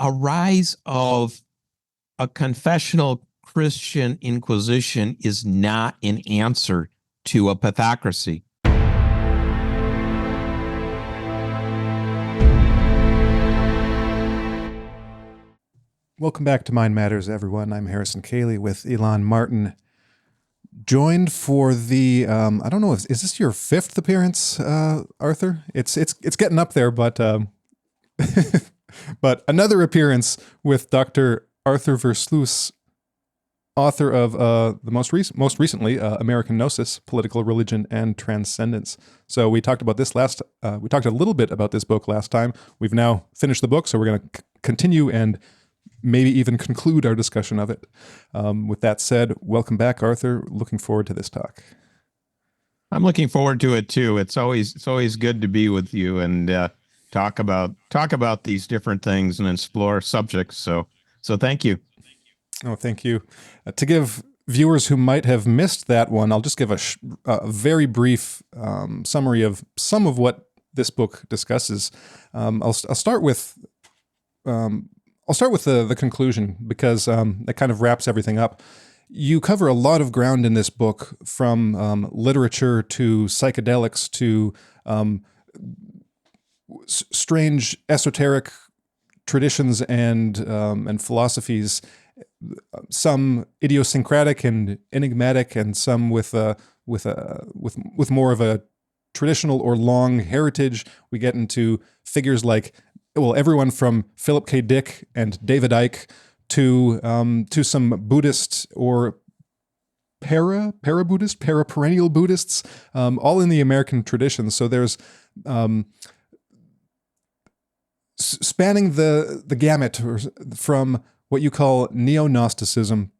a rise of a confessional Christian inquisition is not an answer to a pathocracy. Welcome back to MindMatters, everyone. I'm Harrison Cayley with Elon Martin, joined for the I don't know, is this your fifth appearance, Arthur? It's getting up there, but but another appearance with Dr. Arthur Versluis, author of the most recently American Gnosis, Political Religion and Transcendence. So we talked about this we talked a little bit about this book last time. We've now finished the book, so we're going to continue and maybe even conclude our discussion of it. With that said, welcome back, Arthur. Looking forward to this talk. I'm looking forward to it too. It's always good to be with you and talk about these different things and explore subjects. So thank you. Oh, thank you. To give viewers who might have missed that one, I'll just give a very brief summary of some of what this book discusses. I'll start with the conclusion, because it kind of wraps everything up. You cover a lot of ground in this book, from literature to psychedelics to strange esoteric traditions and philosophies, some idiosyncratic and enigmatic, and some with more of a traditional or long heritage. We get into figures like, well, everyone from Philip K. Dick and David Icke to some Buddhist or para-Buddhist, para-perennial Buddhists, all in the American tradition. So there's spanning the gamut from what you call Neo-Gnosticism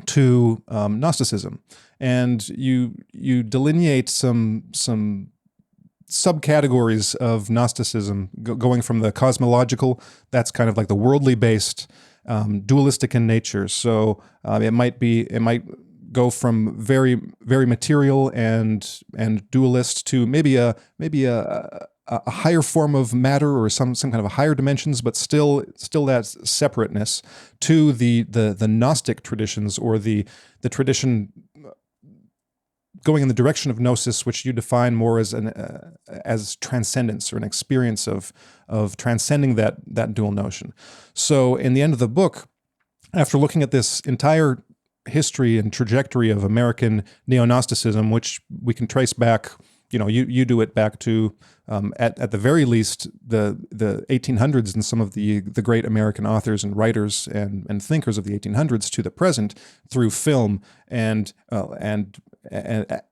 to Gnosticism, and you delineate some subcategories of Gnosticism, going from the cosmological, that's kind of like the worldly based, dualistic in nature. So it might go from very, very material and dualist to maybe a higher form of matter, or some kind of a higher dimensions, but still that separateness, to the Gnostic traditions, or the tradition going in the direction of gnosis, which you define more as transcendence, or an experience of transcending that dual notion. So in the end of the book, after looking at this entire history and trajectory of American Neo-Gnosticism, which we can trace back, you do it back to at the very least the 1800s, and some of the great American authors and writers and thinkers of the 1800s, to the present, through film and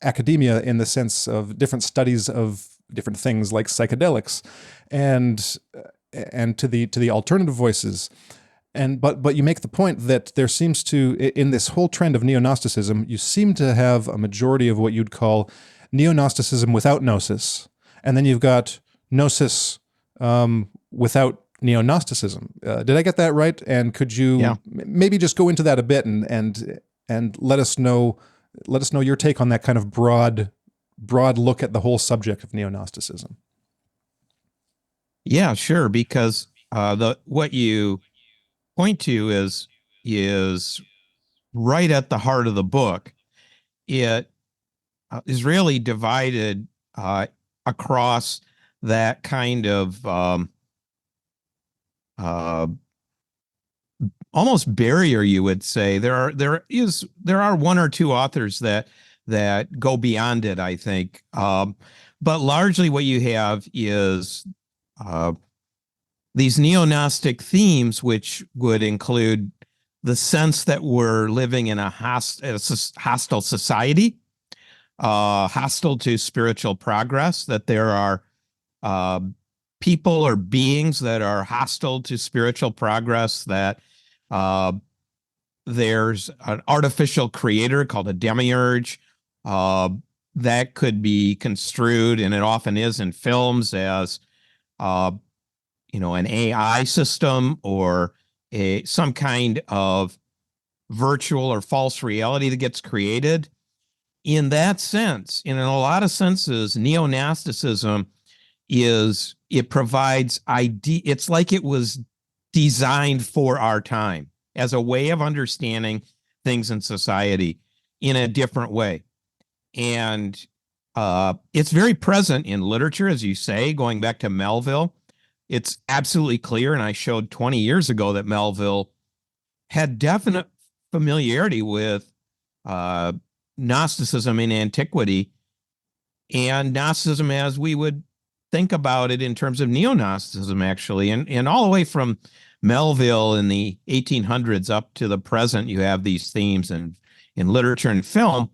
academia, in the sense of different studies of different things like psychedelics, and to the alternative voices. But you make the point that there seems to, in this whole trend of Neo-Gnosticism, you seem to have a majority of what you'd call Neo-Gnosticism without Gnosis, and then you've got Gnosis without Neo-Gnosticism. Did I get that right? And could you maybe just go into that a bit and let us know your take on that kind of broad look at the whole subject of Neo-Gnosticism? Yeah, sure. Because what you point to is right at the heart of the book. It is really divided across that kind of almost barrier, you would say. There are one or two authors that go beyond it, I think. But largely what you have is these neo-Gnostic themes, which would include the sense that we're living in a hostile society, hostile to spiritual progress, that there are people or beings that are hostile to spiritual progress, that there's an artificial creator called a demiurge that could be construed, and it often is in films, as an AI system, or some kind of virtual or false reality that gets created. In that sense, in a lot of senses, Neo-Gnosticism provides it's like it was designed for our time as a way of understanding things in society in a different way. And it's very present in literature, as you say, going back to Melville. It's absolutely clear, and I showed 20 years ago that Melville had definite familiarity with uh, Gnosticism in antiquity and Gnosticism as we would think about it in terms of Neo-Gnosticism, actually. And all the way from Melville in the 1800s up to the present, you have these themes in literature and film.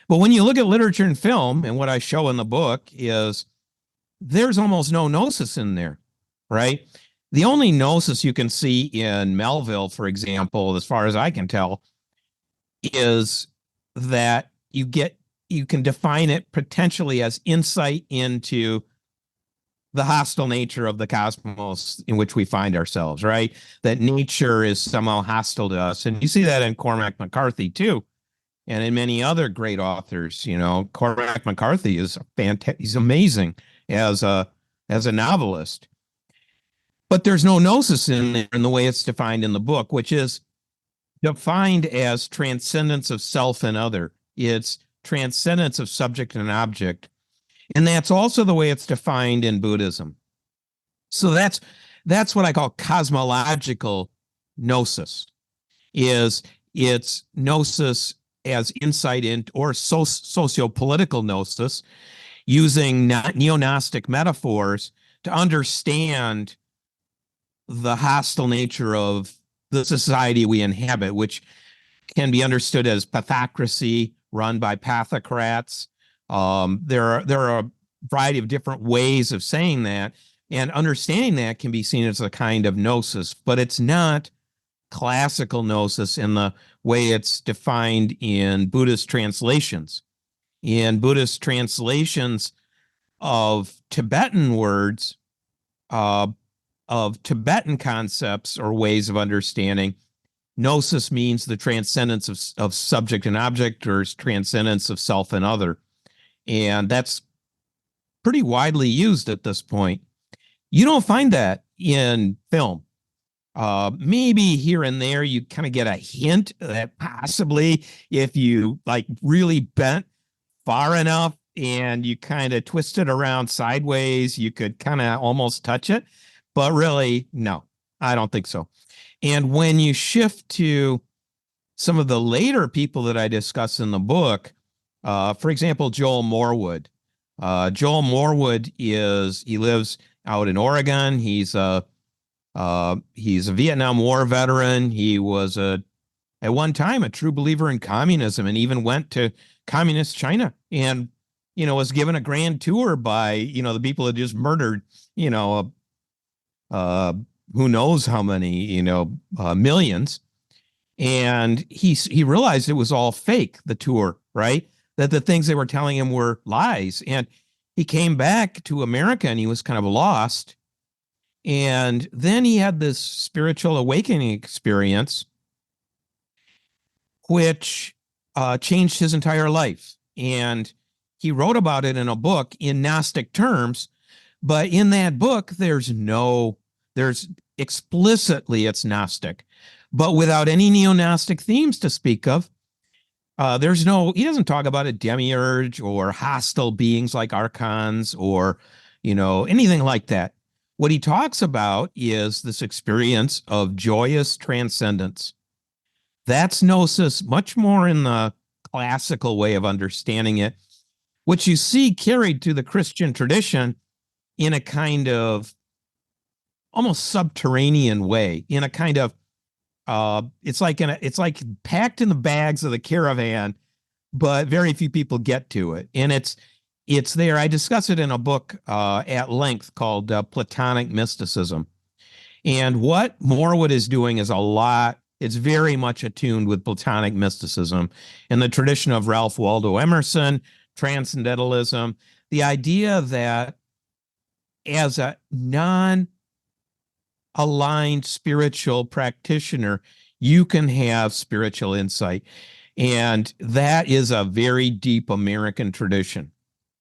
But when you look at literature and film, and what I show in the book is there's almost no gnosis in there, right? The only gnosis you can see in Melville, for example, as far as I can tell, is that you can define it potentially as insight into the hostile nature of the cosmos in which we find ourselves, right? That nature is somehow hostile to us. And you see that in Cormac McCarthy too. And in many other great authors, you know, Cormac McCarthy is he's amazing as a novelist. But there's no gnosis in there in the way it's defined in the book, which is defined as transcendence of self and other. It's transcendence of subject and object. And that's also the way it's defined in Buddhism. So that's what I call cosmological gnosis. It's gnosis as insight into, or socio-political gnosis, using neo-Gnostic metaphors to understand the hostile nature of the society we inhabit, which can be understood as pathocracy, run by pathocrats. There are a variety of different ways of saying that, and understanding that can be seen as a kind of gnosis, but it's not classical gnosis in the way it's defined in Buddhist translations. In Buddhist translations of Tibetan words, of Tibetan concepts or ways of understanding, gnosis means the transcendence of subject and object, or transcendence of self and other. And that's pretty widely used at this point. You don't find that in film. Maybe here and there you kind of get a hint that possibly if you like really bent far enough and you kind of twist it around sideways, you could kind of almost touch it. But really, no, I don't think so. And when you shift to some of the later people that I discuss in the book, for example, Joel Morwood. Joel Morwood he lives out in Oregon. He's a Vietnam War veteran. He was at one time a true believer in communism, and even went to communist China, and was given a grand tour by the people that just murdered who knows how many millions. And he realized it was all fake, the tour, right? That the things they were telling him were lies. And he came back to America and he was kind of lost. And then he had this spiritual awakening experience, which changed his entire life. And he wrote about it in a book in Gnostic terms. But in that book, there's explicitly it's Gnostic, but without any neo-Gnostic themes to speak of. He doesn't talk about a demiurge or hostile beings like archons or, anything like that. What he talks about is this experience of joyous transcendence. That's gnosis, much more in the classical way of understanding it, which you see carried to the Christian tradition in a kind of almost subterranean way, in a kind of it's like packed in the bags of the caravan, but very few people get to it. And it's there. I discuss it in a book at length called Platonic Mysticism. And what Morwood is doing is it's very much attuned with Platonic mysticism in the tradition of Ralph Waldo Emerson, transcendentalism, the idea that as a non-aligned spiritual practitioner, you can have spiritual insight. And that is a very deep American tradition.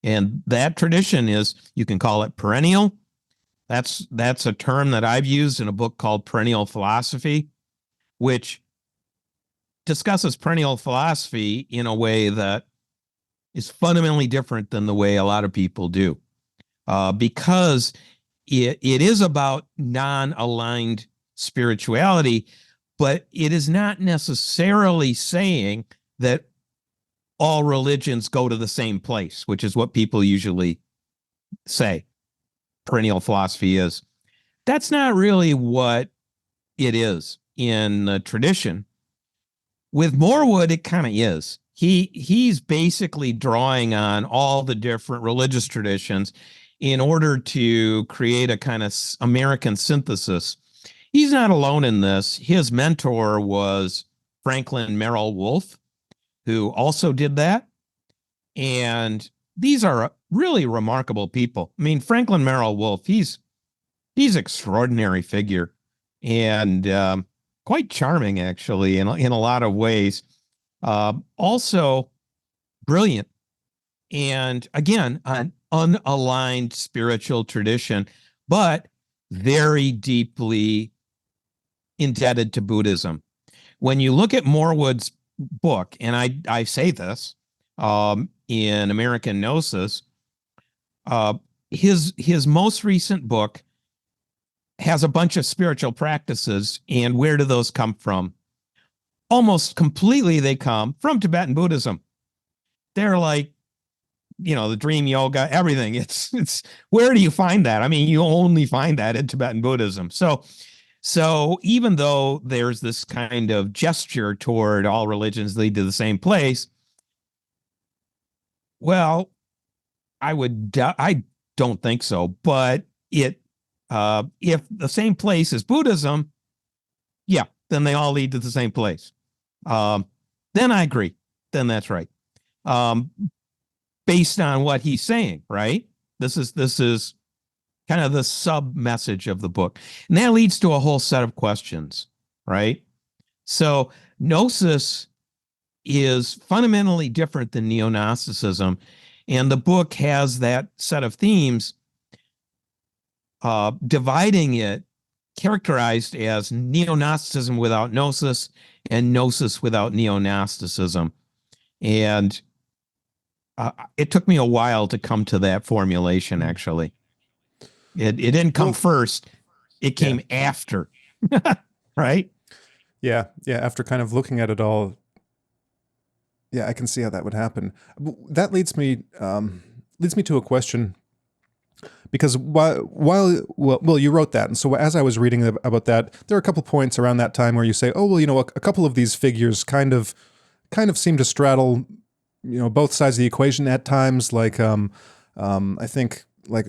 And that tradition is, you can call it perennial, That's a term that I've used in a book called Perennial Philosophy, which discusses perennial philosophy in a way that is fundamentally different than the way a lot of people do, because it is about non-aligned spirituality, but it is not necessarily saying that all religions go to the same place, which is what people usually say perennial philosophy is. That's not really what it is in the tradition. With Morwood, it kind of is. He's basically drawing on all the different religious traditions in order to create a kind of American synthesis. He's not alone in this. His mentor was Franklin Merrill Wolff, who also did that. And these are really remarkable people. I mean, Franklin Merrill Wolff, he's extraordinary figure, and quite charming, actually, in a lot of ways. Also brilliant, and again, an unaligned spiritual tradition, but very deeply indebted to Buddhism. When you look at Morwood's book, and I say this in American Gnosis, his most recent book has a bunch of spiritual practices, and where do those come from? Almost completely they come from Tibetan Buddhism. They're like, the dream yoga, everything. It's where do you find that? I mean, you only find that in Tibetan Buddhism. So even though there's this kind of gesture toward all religions lead to the same place, well, I don't think so, but if the same place is Buddhism, yeah, then they all lead to the same place. Then I agree. Then that's right. Based on what he's saying, right? This is kind of the sub message of the book. And that leads to a whole set of questions, right? So Gnosis is fundamentally different than Neo-Gnosticism. And the book has that set of themes, dividing it, characterized as Neo-Gnosticism without Gnosis and Gnosis without Neo-Gnosticism. And it took me a while to come to that formulation, actually. It didn't come first. It came after, right? Yeah. After kind of looking at it all, I can see how that would happen. That leads me to a question, because while you wrote that, and so as I was reading about that, there are a couple points around that time where you say, oh, well, a couple of these figures kind of seem to straddle, both sides of the equation at times. Like, I think, like,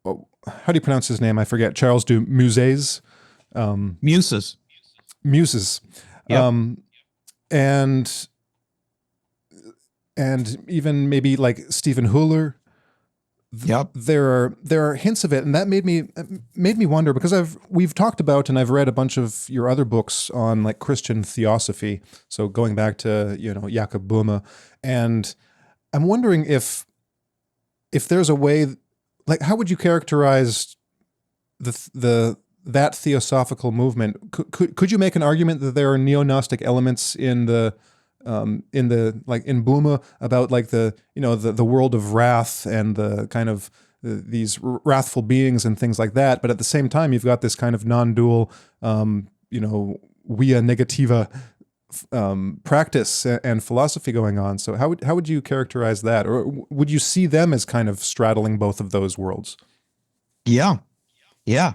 how do you pronounce his name? I forget. Charles de Muses. Muses. Yep. And even maybe like Stephen Huller. Yep. There are hints of it, and that made me wonder, because we've talked about, and I've read a bunch of your other books on like Christian theosophy. So going back to Jakob Böhme, and I'm wondering if there's a way, like, how would you characterize that theosophical movement? Could you make an argument that there are neo-Gnostic elements in Böhme about like the world of wrath and the kind of these wrathful beings and things like that, but at the same time you've got this kind of non-dual via negativa practice and philosophy going on. So how would you characterize that, or would you see them as kind of straddling both of those worlds? Yeah,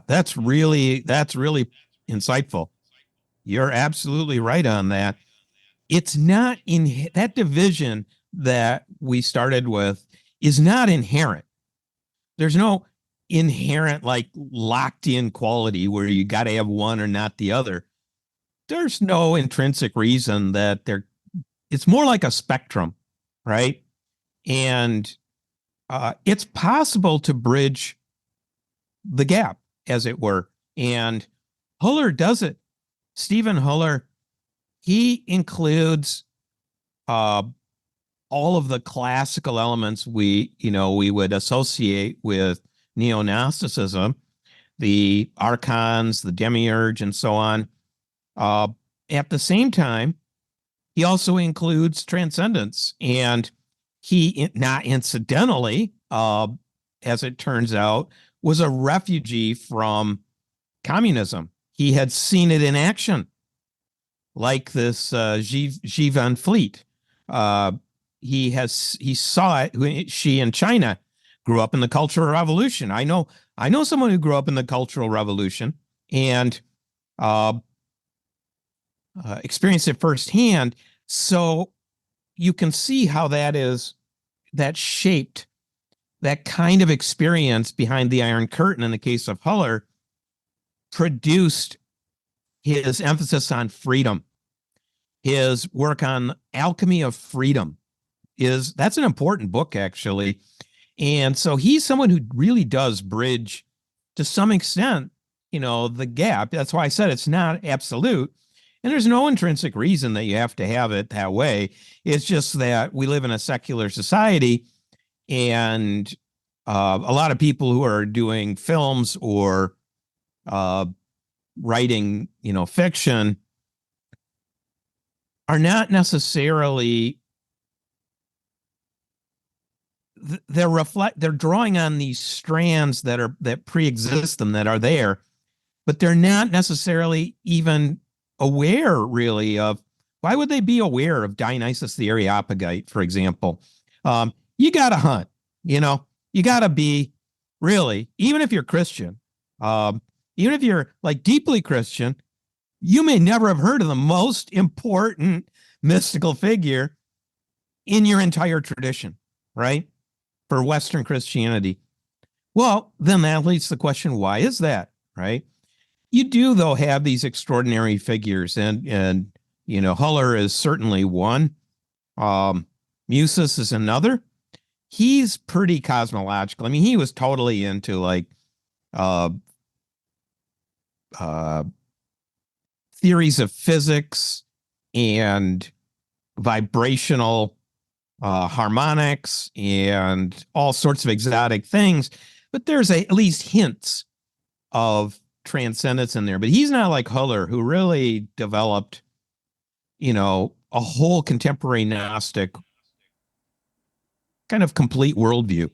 that's really insightful. You're absolutely right on that. It's not in that division that we started with is not inherent. There's no inherent, like, locked in quality where you got to have one or not the other. There's no intrinsic reason that it's more like a spectrum, right? And it's possible to bridge the gap, as it were. And Huller does it. Stephen Huller, he includes all of the classical elements we would associate with Neo-Gnosticism, the archons, the demiurge, and so on. At the same time, he also includes transcendence. And he, not incidentally, as it turns out, was a refugee from communism. He had seen it in action, like this Xi Van Fleet. He saw it. She in China grew up in the Cultural Revolution. I know someone who grew up in the Cultural Revolution and experienced it firsthand. So you can see how that shaped that kind of experience behind the Iron Curtain in the case of Huller, produced his emphasis on freedom. His work on alchemy of freedom that's an important book, actually. And so he's someone who really does bridge, to some extent, the gap. That's why I said it's not absolute. And there's no intrinsic reason that you have to have it that way. It's just that we live in a secular society, and a lot of people who are doing films or writing, fiction are not necessarily, they're drawing on these strands that pre-exist them, that are there, but they're not necessarily even aware really of, why would they be aware of Dionysus the Areopagite, for example? You got to hunt, you got to be, really, even if you're Christian, even if you're like deeply Christian, you may never have heard of the most important mystical figure in your entire tradition, right? For Western Christianity. Well, then that leads to the question, why is that, right? You do, though, have these extraordinary figures, and Huller is certainly one. Musis is another. He's pretty cosmological. I mean, he was totally into like theories of physics and vibrational harmonics and all sorts of exotic things. But there's at least hints of transcendence in there. But he's not like Huller, who really developed, a whole contemporary Gnostic kind of complete worldview,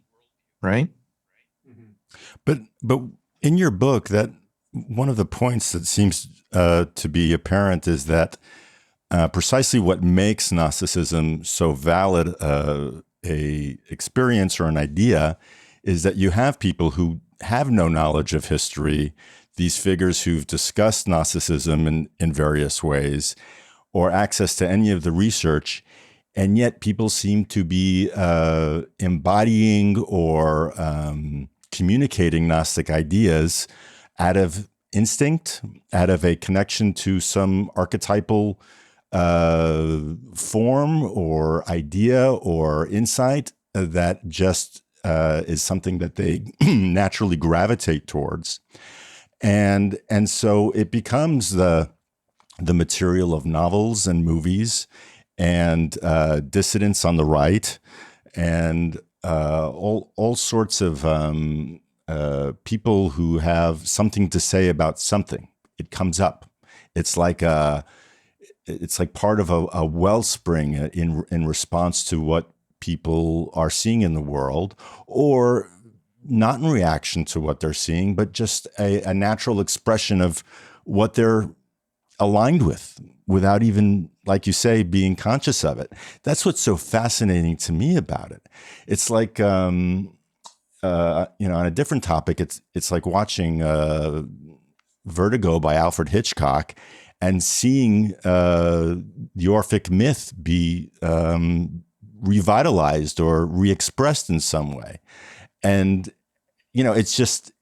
right? But in your book, that one of the points that seems to be apparent is that precisely what makes Gnosticism so valid a experience or an idea is that you have people who have no knowledge of history, these figures who've discussed Gnosticism in various ways, or access to any of the research, and yet people seem to be embodying or communicating Gnostic ideas out of instinct, out of a connection to some archetypal form or idea or insight that just is something that they naturally gravitate towards. And so it becomes the material of novels and movies and dissidents on the right, and all sorts of people who have something to say about something. It comes up. It's like part of a wellspring in response to what people are seeing in the world, or not in reaction to what they're seeing, but just a natural expression of what they're aligned with, without even, like you say, being conscious of it. That's what's so fascinating to me about it. It's like, on a different topic, it's like watching Vertigo by Alfred Hitchcock and seeing the Orphic myth be revitalized or re-expressed in some way. And, it's just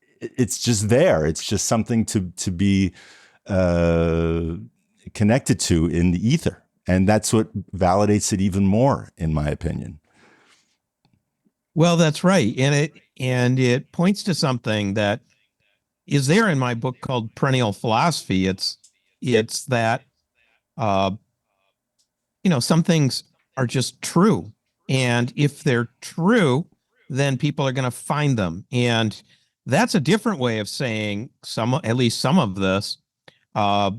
there. It's just something to be connected to in the ether. And that's what validates it even more, in my opinion. Well, that's right. And it points to something that is there in my book called Perennial Philosophy. It's that, some things are just true. And if they're true, then people are going to find them. And That's a different way of saying at least some of this. Uh,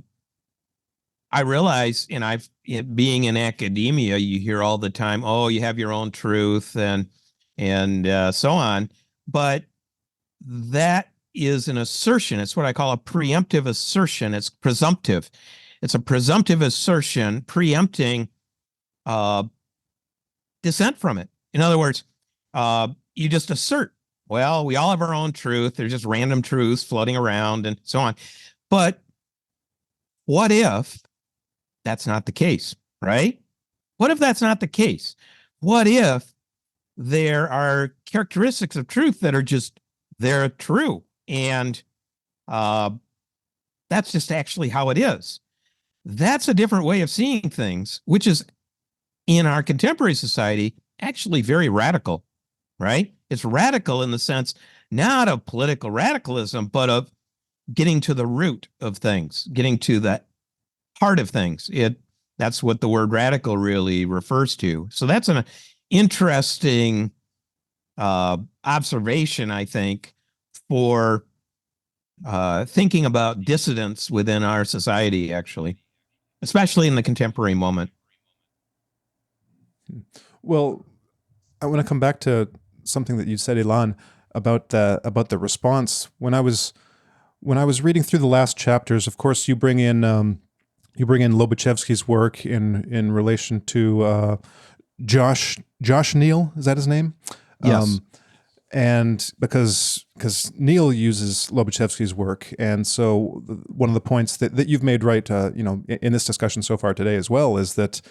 I realize, and being in academia, you hear all the time, "Oh, you have your own truth," and so on. But that is an assertion. It's what I call a preemptive assertion. It's presumptive. It's a presumptive assertion preempting dissent from it. In other words, you just assert, well, we all have our own truth. There's just random truths floating around and so on. But what if that's not the case, right? What if that's not the case? What if there are characteristics of truth that are just, they're true, and that's just actually how it is? That's a different way of seeing things, which is in our contemporary society actually very radical, right? It's radical in the sense not of political radicalism, but of getting to the root of things, getting to the heart of things. That's what the word radical really refers to. So that's an interesting observation, I think, for thinking about dissidents within our society, actually, especially in the contemporary moment. Well, I want to come back to something that you said, Ilan, about the response. When I was reading through the last chapters, of course, you bring in Lobachevsky's work in relation to Josh Neal, is that his name? Yes. And because Neil uses Lobachevsky's work, and so one of the points that you've made right, in this discussion so far today as well, is that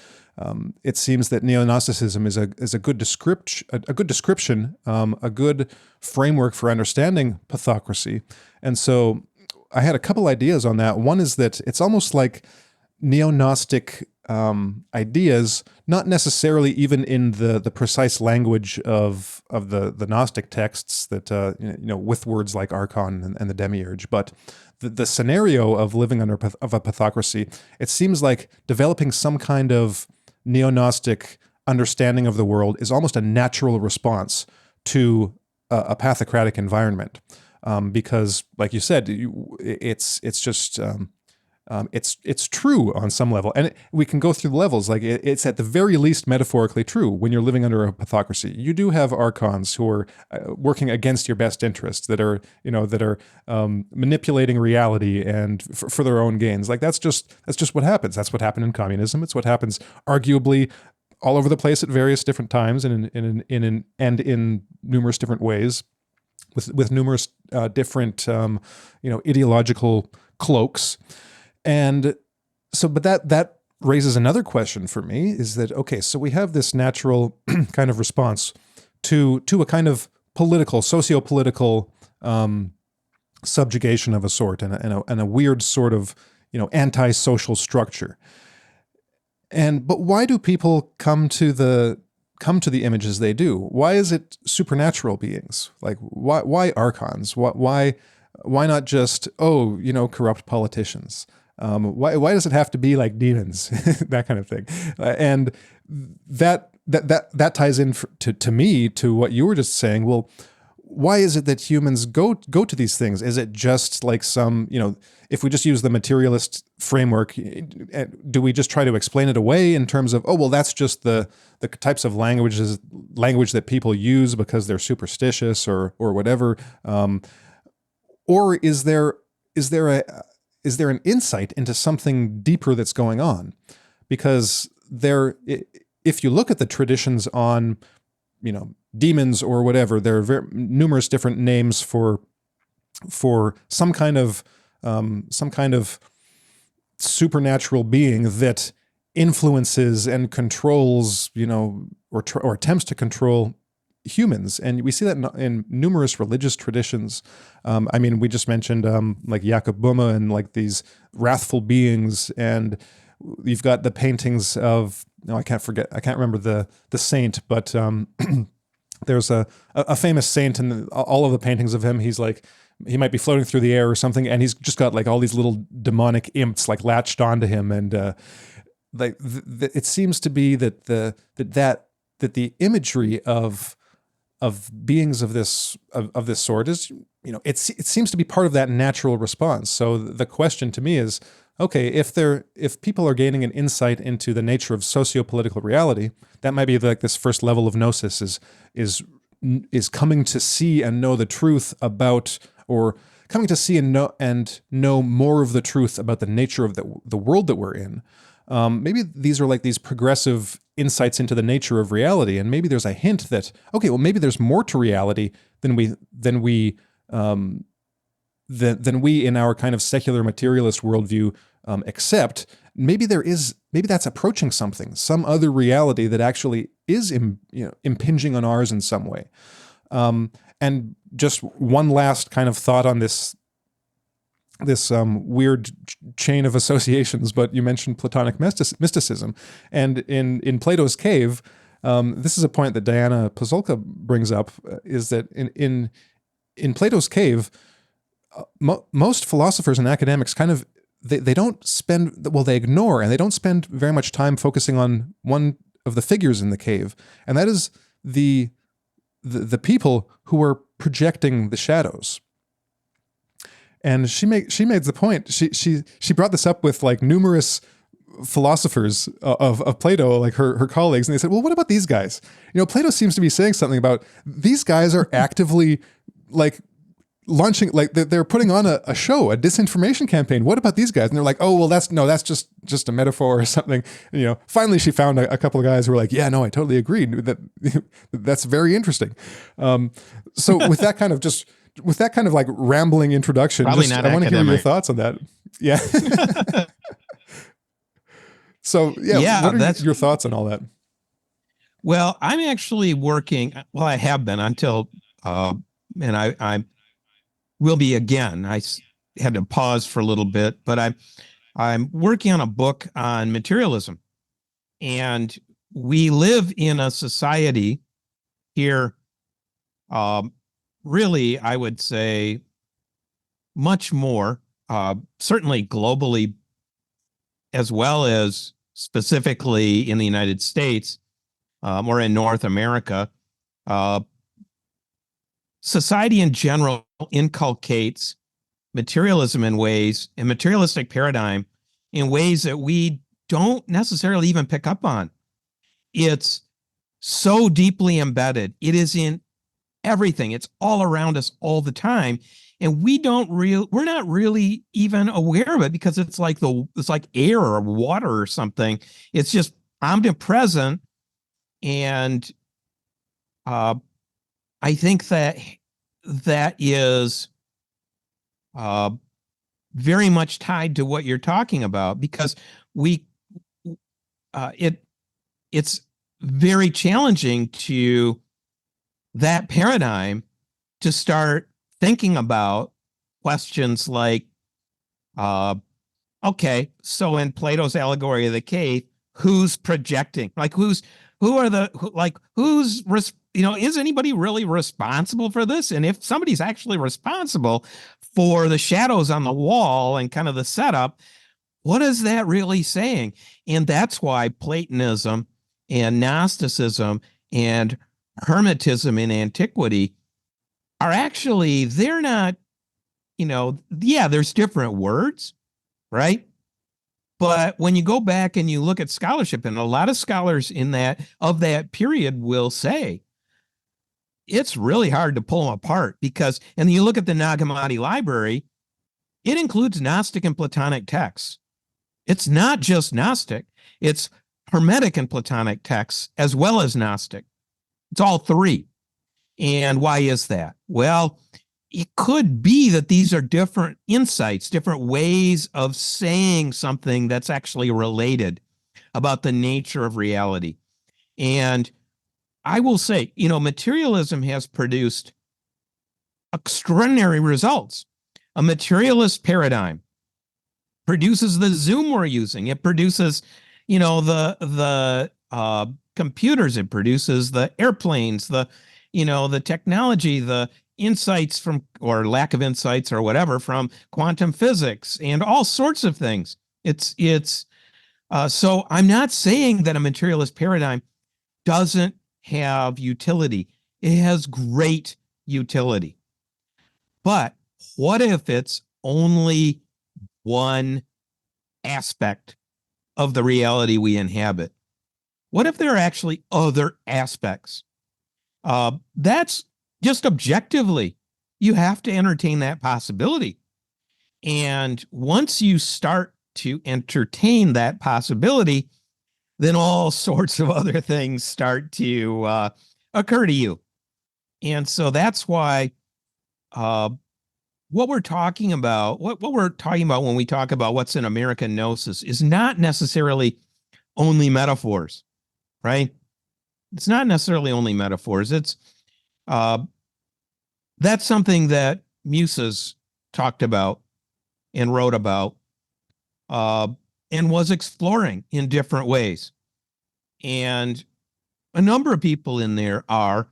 it seems that Neo-Gnosticism is a good description, a good framework for understanding pathocracy. And so I had a couple ideas on that. One is that it's almost like Neo-Gnostic ideas, not necessarily even in the precise language of the Gnostic texts that with words like archon and the demiurge, but the scenario of living under of a pathocracy, it seems like developing some kind of Neo-Gnostic understanding of the world is almost a natural response to a pathocratic environment, because, like you said, it's just it's true on some level, and we can go through the levels. Like it's at the very least metaphorically true when you're living under a pathocracy. You do have archons who are working against your best interests, that are manipulating reality and for their own gains. Like that's just what happens. That's what happened in communism. It's what happens arguably all over the place at various different times and in numerous different ways, with numerous different ideological cloaks. And so, but that raises another question for me, is that, okay, so we have this natural kind of response to a kind of political, socio-political subjugation of a sort, and a weird sort of, anti-social structure. But why do people come to the images they do? Why is it supernatural beings? Like why archons? Why not just corrupt politicians? Why does it have to be like demons, that kind of thing? And that ties in to me to what you were just saying. Well, why is it that humans go to these things? Is it just like some, if we just use the materialist framework, do we just try to explain it away in terms of, oh, well, that's just the types of language that people use because they're superstitious or whatever? Or is there an insight into something deeper that's going on? Because if you look at the traditions on, demons or whatever, there are very numerous different names for some kind of supernatural being that influences and controls, or attempts to control humans. And we see that in numerous religious traditions. We just mentioned like Jakob Böhme and like these wrathful beings, and you've got the paintings of, I can't remember the saint, but there's a famous saint, and all of the paintings of him, he's like, he might be floating through the air or something, and he's just got like all these little demonic imps like latched onto him, and it seems to be that the imagery of beings of this sort is it seems to be part of that natural response. So the question to me is, okay, if people are gaining an insight into the nature of socio-political reality, that might be like this first level of gnosis is coming to see and know the truth about, or coming to see and know more of the truth about the nature of the world that we're in. Maybe these are like these progressive insights into the nature of reality, and maybe there's a hint that, okay, well, maybe there's more to reality than we in our kind of secular materialist worldview accept. Maybe that's approaching some other reality that actually is impinging on ours in some way. And just one last kind of thought on this weird chain of associations, but you mentioned Platonic mysticism, and in Plato's cave, this is a point that Diana Pazolka brings up, is that in Plato's cave, most philosophers and academics kind of they don't spend, well, they ignore and they don't spend very much time focusing on one of the figures in the cave, and that is the people who are projecting the shadows. And she made the point. She brought this up with like numerous philosophers of Plato, like her colleagues, and they said, well, what about these guys? Plato seems to be saying something about these guys are actively like launching, like they're putting on a show, a disinformation campaign. What about these guys? And they're like, oh, well, that's just a metaphor or something. Finally she found a couple of guys who were like, yeah, no, I totally agreed. That's very interesting. So with that kind of like rambling introduction, I want to hear your thoughts on that. Yeah. So what are your thoughts on all that? Well, I'm actually working. Well, I have been until, and I will be again. I had to pause for a little bit, but I'm working on a book on materialism, and we live in a society here. Really, I would say much more, certainly globally, as well as specifically in the United States or in North America. Society in general inculcates materialism in ways, a materialistic paradigm in ways that we don't necessarily even pick up on. It's so deeply embedded. It is in everything. It's all around us all the time. And we're not really even aware of it, because it's like air or water or something. It's just omnipresent. And I think that is very much tied to what you're talking about, because it's very challenging to that paradigm to start thinking about questions like, okay, so in Plato's allegory of the cave, who's projecting? Like is anybody really responsible for this? And if somebody's actually responsible for the shadows on the wall and kind of the setup, what is that really saying? And that's why Platonism and Gnosticism and Hermetism in antiquity are actually, they're not, there's different words, right? But when you go back and you look at scholarship, and a lot of scholars of that period will say, it's really hard to pull them apart, because, and you look at the Nag Hammadi library, it includes Gnostic and Platonic texts. It's not just Gnostic, it's Hermetic and Platonic texts as well as Gnostic. It's all three. And why is that? Well, it could be that these are different insights, different ways of saying something that's actually related about the nature of reality. And I will say, materialism has produced extraordinary results. A materialist paradigm produces the Zoom we're using. It produces, the computers. It produces the airplanes, the technology, the insights from, or lack of insights or whatever, from quantum physics and all sorts of things. So I'm not saying that a materialist paradigm doesn't have utility. It has great utility. But what if it's only one aspect of the reality we inhabit? What if there are actually other aspects? That's just objectively, you have to entertain that possibility. And once you start to entertain that possibility, then all sorts of other things start to occur to you. And so that's why what we're talking about when we talk about what's in American Gnosis is not necessarily only metaphors, right? It's not necessarily only metaphors. It's that's something that Musa's talked about and wrote about and was exploring in different ways. And a number of people in there are.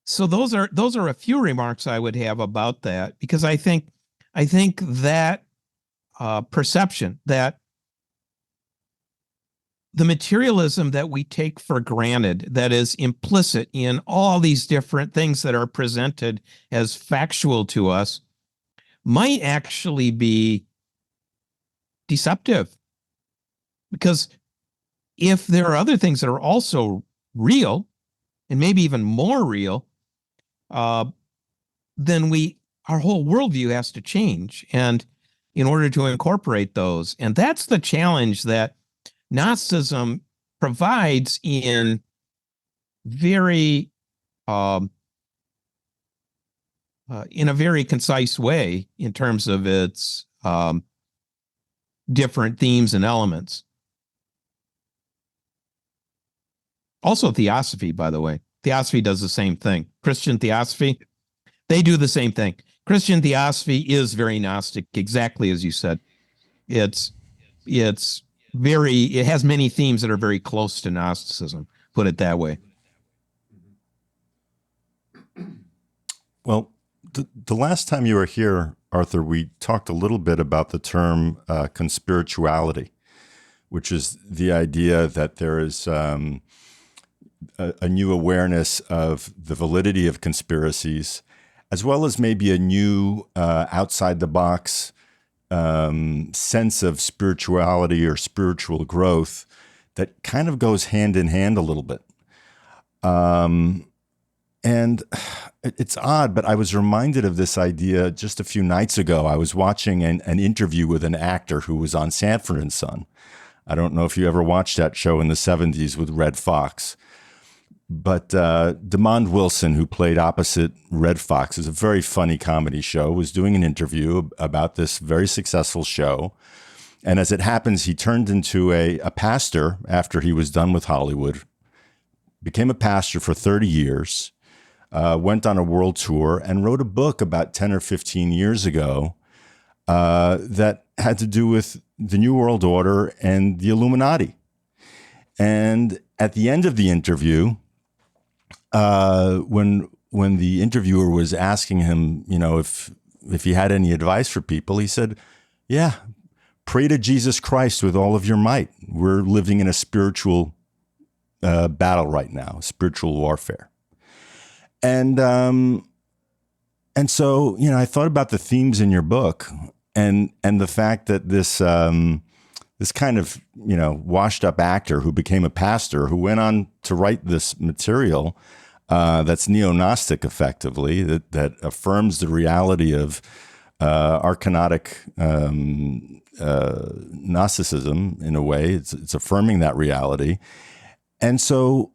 So those are a few remarks I would have about that, because I think that perception that the materialism that we take for granted, that is implicit in all these different things that are presented as factual to us, might actually be deceptive. Because if there are other things that are also real, and maybe even more real, then our whole worldview has to change, and in order to incorporate those. And that's the challenge that Gnosticism provides in very in a very concise way in terms of its different themes and elements. Also theosophy, by the way. Theosophy does the same thing. Christian theosophy, they do the same thing. Christian theosophy is very Gnostic, exactly as you said. It has many themes that are very close to Gnosticism, put it that way. Well, the last time you were here, Arthur, we talked a little bit about the term conspirituality, which is the idea that there is a new awareness of the validity of conspiracies, as well as maybe a new outside-the-box sense of spirituality or spiritual growth that kind of goes hand in hand a little bit. And it's odd, but I was reminded of this idea just a few nights ago. I was watching an interview with an actor who was on Sanford & Son. I don't know if you ever watched that show in the 70s with Red Fox. But Demond Wilson, who played opposite Red Fox, is a very funny comedy show, was doing an interview about this very successful show. And as it happens, he turned into a pastor after he was done with Hollywood, became a pastor for 30 years, went on a world tour, and wrote a book about 10 or 15 years ago that had to do with the New World Order and the Illuminati. And at the end of the interview, when the interviewer was asking him, if he had any advice for people, he said, "Yeah, pray to Jesus Christ with all of your might. We're living in a spiritual battle right now, spiritual warfare." And so, I thought about the themes in your book and the fact that this kind of, washed up actor who became a pastor, who went on to write this material that's neo-Gnostic, effectively, that affirms the reality of archonautic Gnosticism in a way. It's affirming that reality. And so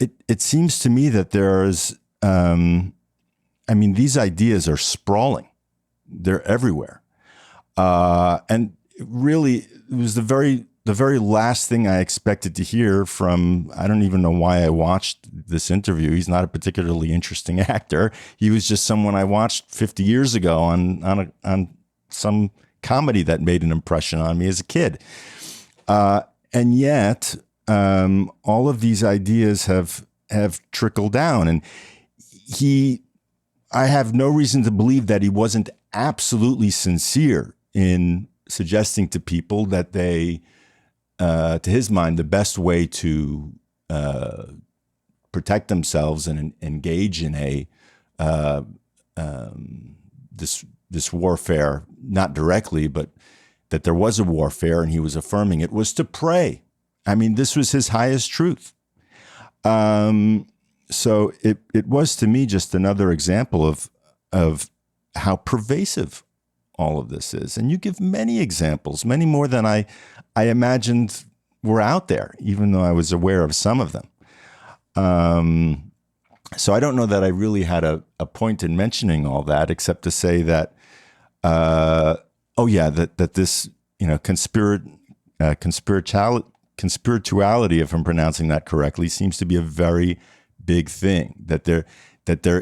it seems to me that there's, these ideas are sprawling. They're everywhere. And really, it was the very last thing I expected to hear from, I don't even know why I watched this interview. He's not a particularly interesting actor. He was just someone I watched 50 years ago on some comedy that made an impression on me as a kid. And yet, all of these ideas have trickled down. And I have no reason to believe that he wasn't absolutely sincere in suggesting to people that they, to his mind, the best way to protect themselves and engage in a this warfare, not directly, but that there was a warfare, and he was affirming it, was to pray. I mean, this was his highest truth. So it was to me just another example of how pervasive all of this is. And you give many examples, many more than I imagined were out there, even though I was aware of some of them. So I don't know that I really had a point in mentioning all that, except to say that, that this, conspirituality, if I'm pronouncing that correctly, seems to be a very big thing. That there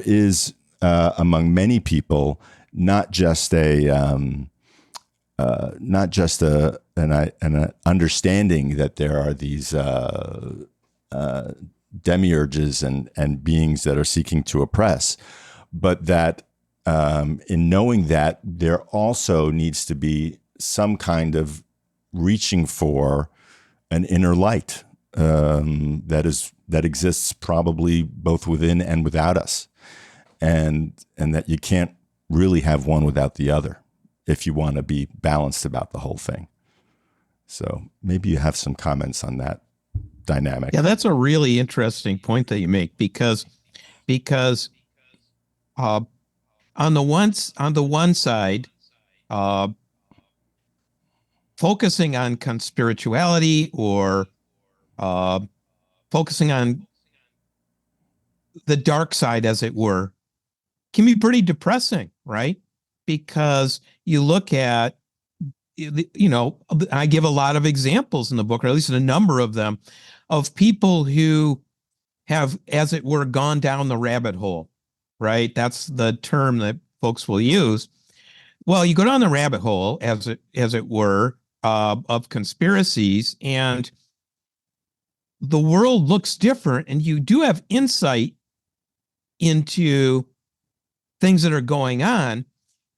is among many people not just an understanding that there are these demiurges and beings that are seeking to oppress, but that in knowing that, there also needs to be some kind of reaching for an inner light that exists probably both within and without us, and that you can't really have one without the other if you want to be balanced about the whole thing. So maybe you have some comments on that dynamic. Yeah, that's a really interesting point that you make, because on the one side, focusing on conspirituality or focusing on the dark side, as it were, can be pretty depressing, right? Because you look at, I give a lot of examples in the book, or at least a number of them, of people who have, as it were, gone down the rabbit hole, right? That's the term that folks will use. Well, you go down the rabbit hole, as it were, of conspiracies, and the world looks different, and you do have insight into things that are going on,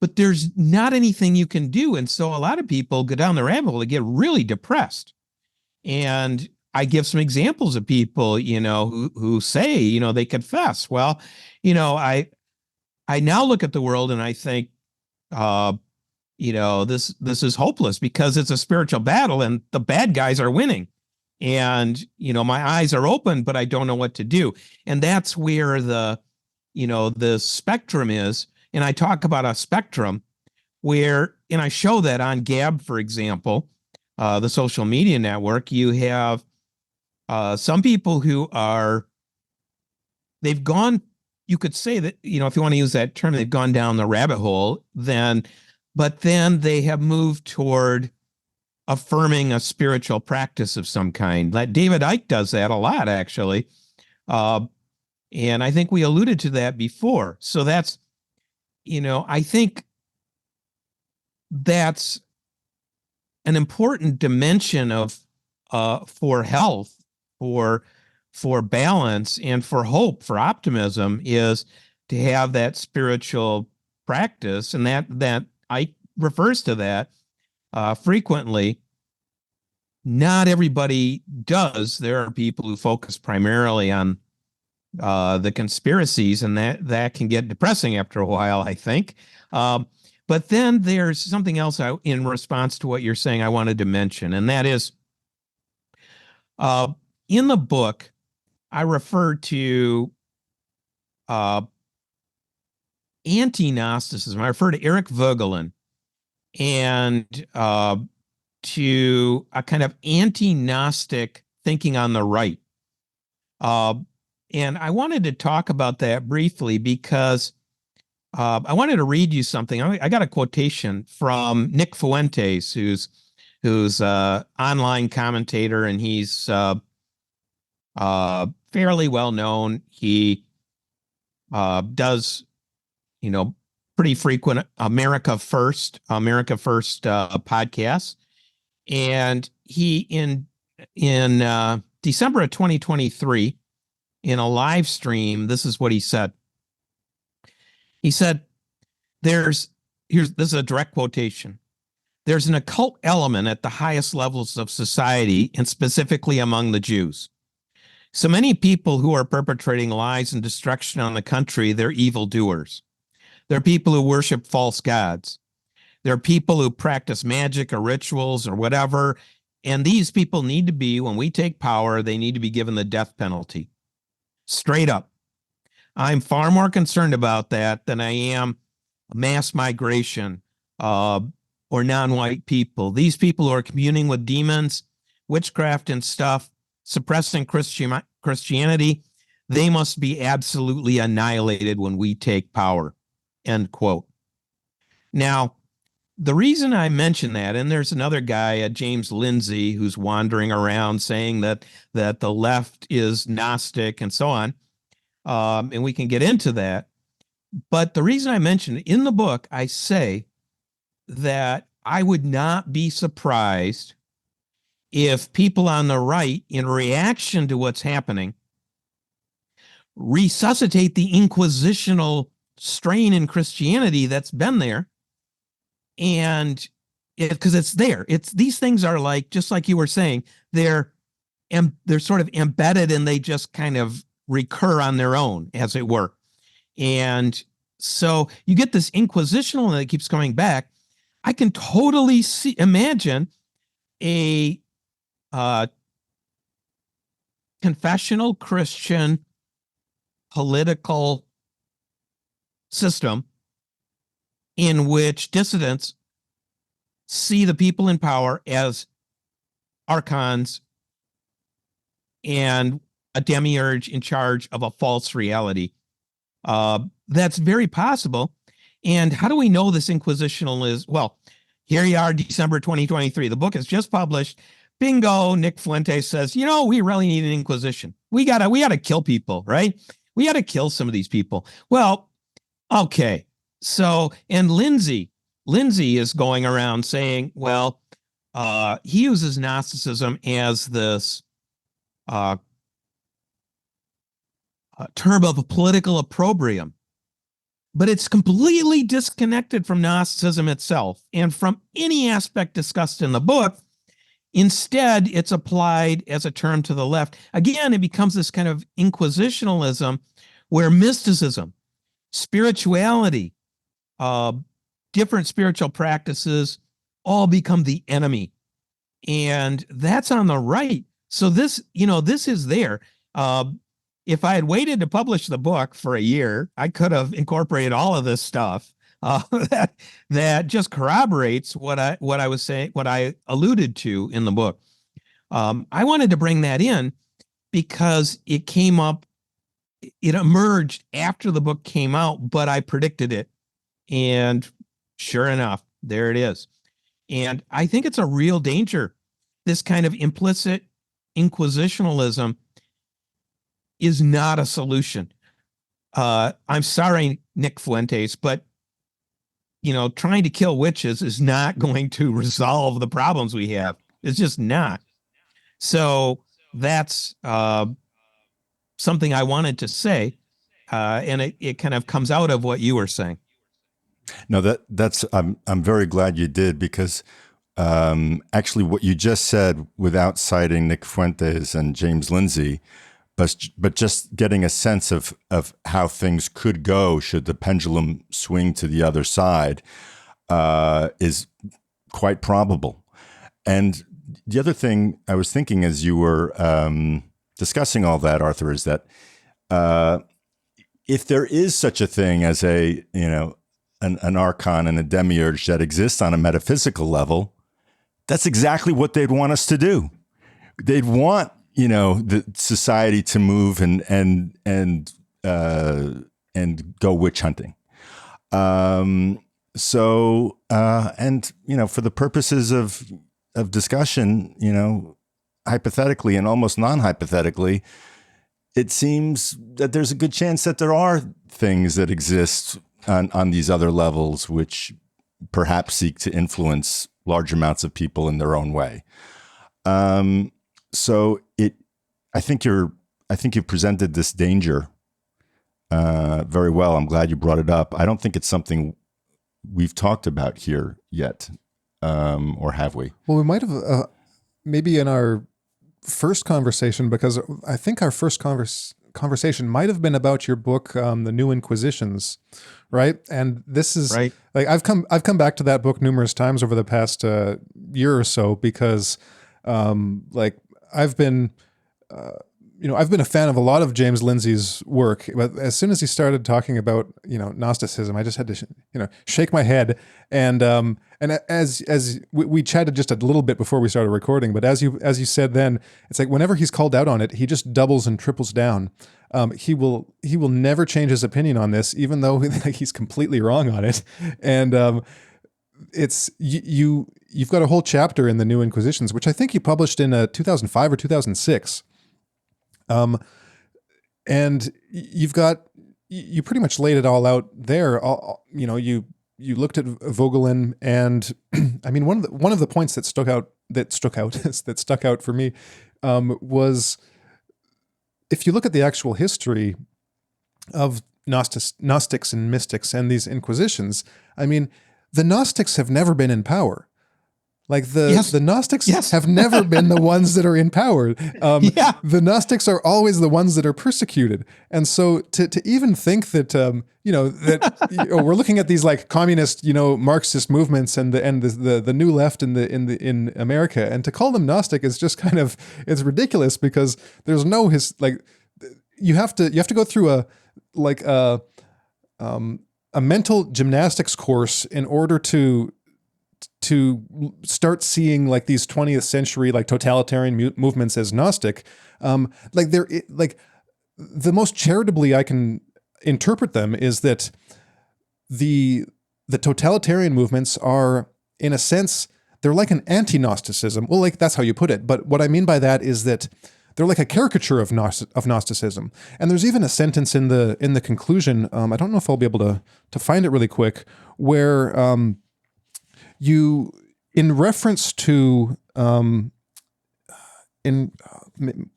but there's not anything you can do. And so a lot of people go down the rabbit hole, they get really depressed. And I give some examples of people, who say, they confess, well, I now look at the world and I think, this is hopeless because it's a spiritual battle and the bad guys are winning. And, my eyes are open, but I don't know what to do. And that's where the spectrum is. And I talk about a spectrum where, and I show that on Gab, for example, the social media network, you have some people who they've gone, you could say that, if you want to use that term, they've gone down the rabbit hole, but then they have moved toward affirming a spiritual practice of some kind. Like David Icke does that a lot, actually. And I think we alluded to that before. So that's, I think that's an important dimension of for health, for balance, and for hope, for optimism, is to have that spiritual practice, and that I refers to that frequently. Not everybody does. There are people who focus primarily on the conspiracies, and that can get depressing after a while, I think. But then there's something else in response to what you're saying I wanted to mention, and that is, in the book, I refer to anti-Gnosticism. I refer to Eric Voegelin and to a kind of anti-Gnostic thinking on the right. And I wanted to talk about that briefly because I wanted to read you something. I got a quotation from Nick Fuentes, who's online commentator, and he's fairly well known. He does, pretty frequent America First podcasts, and he in December of 2023, in a live stream, this is what he said. He said, this is a direct quotation. There's an occult element at the highest levels of society, and specifically among the Jews. So many people who are perpetrating lies and destruction on the country, they're evildoers. They're people who worship false gods. They're people who practice magic or rituals or whatever. And these people need to be, when we take power, they need to be given the death penalty. Straight up. I'm far more concerned about that than I am mass migration or non-white people. These people who are communing with demons, witchcraft and stuff, suppressing Christianity, they must be absolutely annihilated when we take power, end quote. Now, the reason I mention that, and there's another guy, James Lindsay, who's wandering around saying that the left is Gnostic and so on, and we can get into that. But the reason I mention it, in the book, I say that I would not be surprised if people on the right, in reaction to what's happening, resuscitate the inquisitional strain in Christianity that's been there. And because it's there, these things are like, just like you were saying, they're sort of embedded and they just kind of recur on their own, as it were. And so you get this inquisitional that keeps coming back. I can totally imagine a confessional Christian political system in which dissidents see the people in power as archons and a demiurge in charge of a false reality. That's very possible. And how do we know this inquisitional is? Well, here you are, December 2023. The book is just published. Bingo, Nick Fuentes says, we really need an inquisition. We gotta kill people, right? We gotta kill some of these people. Well, okay. So, and Lindsay is going around saying, well, he uses Gnosticism as this term of a political opprobrium, but it's completely disconnected from Gnosticism itself and from any aspect discussed in the book. Instead, it's applied as a term to the left. Again, it becomes this kind of inquisitionalism where mysticism, spirituality, different spiritual practices all become the enemy. And that's on the right. So this is there. If I had waited to publish the book for a year, I could have incorporated all of this stuff that just corroborates what I was saying, what I alluded to in the book. I wanted to bring that in because it came up, it emerged after the book came out, but I predicted it. And sure enough, there it is. And I think it's a real danger. This kind of implicit inquisitionalism is not a solution. I'm sorry, Nick Fuentes, but trying to kill witches is not going to resolve the problems we have. It's just not. So that's something I wanted to say, and it kind of comes out of what you were saying. No, that's I'm very glad you did, because actually what you just said, without citing Nick Fuentes and James Lindsay, but just getting a sense of how things could go should the pendulum swing to the other side, is quite probable. And the other thing I was thinking as you were discussing all that, Arthur, is that if there is such a thing as an archon and a demiurge that exists on a metaphysical level, that's exactly what they'd want us to do. They'd want the society to move and go witch hunting. For the purposes of discussion, hypothetically and almost non-hypothetically, it seems that there's a good chance that there are things that exist on these other levels which perhaps seek to influence large amounts of people in their own way. I think you've presented this danger very well. I'm glad you brought it up. I don't think it's something we've talked about here yet, or have we? Well, we might have maybe in our first conversation, because I think our first conversation might have been about your book, The New Inquisitions, right? And this is Right. like I've come back to that book numerous times over the past year or so, because like I've been I've been a fan of a lot of James Lindsay's work, but as soon as he started talking about Gnosticism, I just had to shake my head. And as we chatted just a little bit before we started recording, but as you said then, it's like whenever he's called out on it, he just doubles and triples down. He will never change his opinion on this, even though he's completely wrong on it. And it's you've got a whole chapter in the New Inquisitions, which I think he published in 2005 or 2006. And you pretty much laid it all out there. You looked at Vogelin, and I mean, one of the points that stuck out for me, was if you look at the actual history of Gnostics and mystics and these inquisitions, I mean, the Gnostics have never been in power. Like the Gnostics have never been the ones that are in power. The Gnostics are always the ones that are persecuted. And so to even think that we're looking at these like communist Marxist movements and the new left in America, and to call them Gnostic is just kind of, it's ridiculous, because there's no you have to go through a mental gymnastics course in order to start seeing like these 20th century like totalitarian movements as Gnostic. The most charitably I can interpret them is that the totalitarian movements are, in a sense, they're like an anti-Gnosticism. Well, like that's how you put it. But what I mean by that is that they're like a caricature of Gnosticism. And there's even a sentence in the conclusion. I don't know if I'll be able to find it really quick, where in reference to,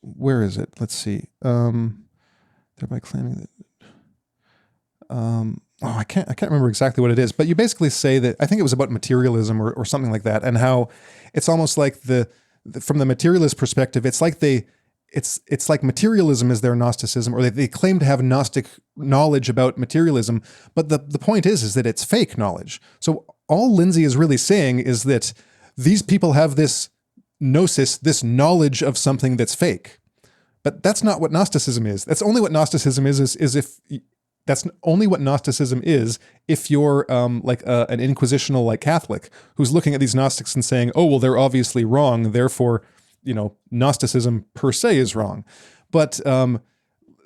where is it? Let's see. Thereby claiming that, I can't remember exactly what it is, but you basically say that, I think it was about materialism or something like that, and how it's almost like from the materialist perspective, it's like it's like materialism is their Gnosticism, or they claim to have Gnostic knowledge about materialism, but the point is that it's fake knowledge. So all Lindsay is really saying is that these people have this gnosis, this knowledge of something that's fake. But that's not what Gnosticism is. That's only what Gnosticism is that's only what Gnosticism is if you're like an inquisitional like Catholic who's looking at these Gnostics and saying, oh, well, they're obviously wrong, therefore, Gnosticism per se is wrong. But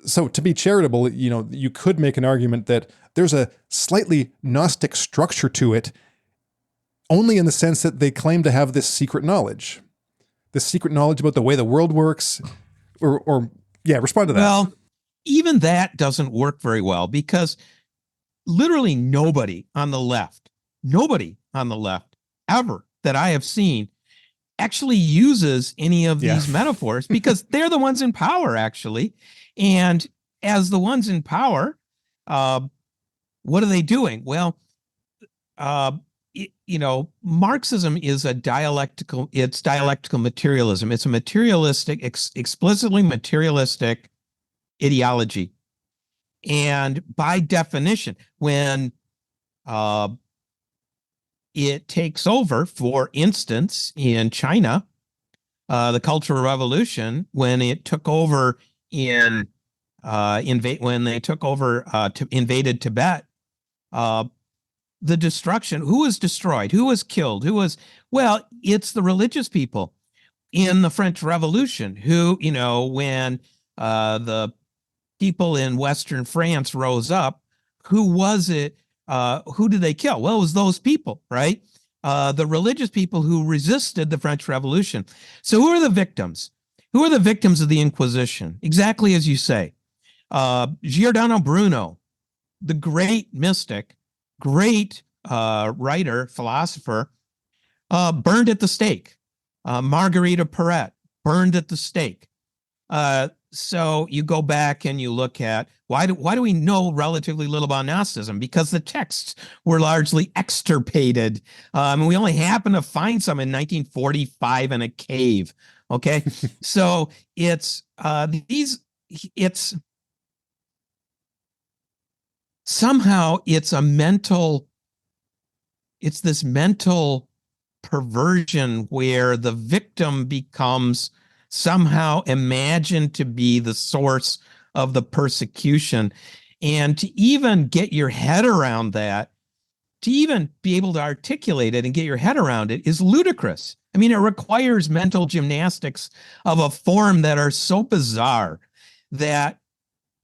so to be charitable, you could make an argument that there's a slightly Gnostic structure to it, only in the sense that they claim to have this secret knowledge about the way the world works, or respond to that. Well, even that doesn't work very well, because literally nobody on the left ever that I have seen actually uses any of these metaphors, because they're the ones in power, actually. And as the ones in power, what are they doing? Well, Marxism is dialectical materialism. It's a materialistic, explicitly materialistic ideology. And by definition, when it takes over, for instance, in China, the Cultural Revolution, when it took over when they took over invaded Tibet, the destruction, who was destroyed, who was killed, it's the religious people in the French Revolution who, when the people in Western France rose up, who was it? Who did they kill? Well, it was those people, right? The religious people who resisted the French Revolution. So who are the victims? Who are the victims of the Inquisition? Exactly as you say. Giordano Bruno, the great mystic, great writer, philosopher, burned at the stake. Marguerite Perret, burned at the stake. So you go back and you look at why do we know relatively little about Gnosticism? Because the texts were largely extirpated. We only happen to find some in 1945 in a cave. Okay, so it's somehow it's this mental perversion where the victim becomes somehow imagined to be the source of the persecution. And to even get your head around that, to even be able to articulate it and get your head around it is ludicrous. I mean, it requires mental gymnastics of a form that are so bizarre that,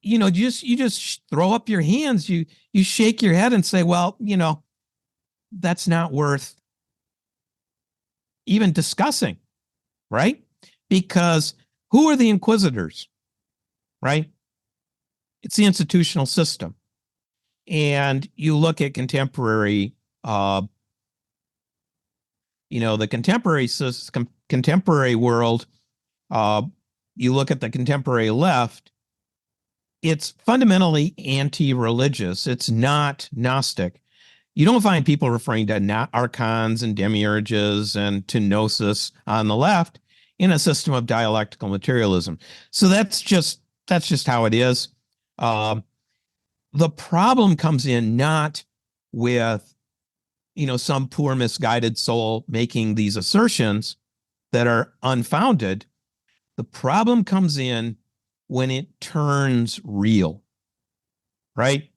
you just throw up your hands, you shake your head and say, well, that's not worth even discussing, right? Because who are the inquisitors, right? It's the institutional system. And you look at contemporary, the contemporary world, you look at the contemporary left, it's fundamentally anti-religious. It's not Gnostic. You don't find people referring to archons and demiurges and to gnosis on the left in a system of dialectical materialism. So that's just how it is. The problem comes in not with, some poor misguided soul making these assertions that are unfounded. The problem comes in when it turns real, right?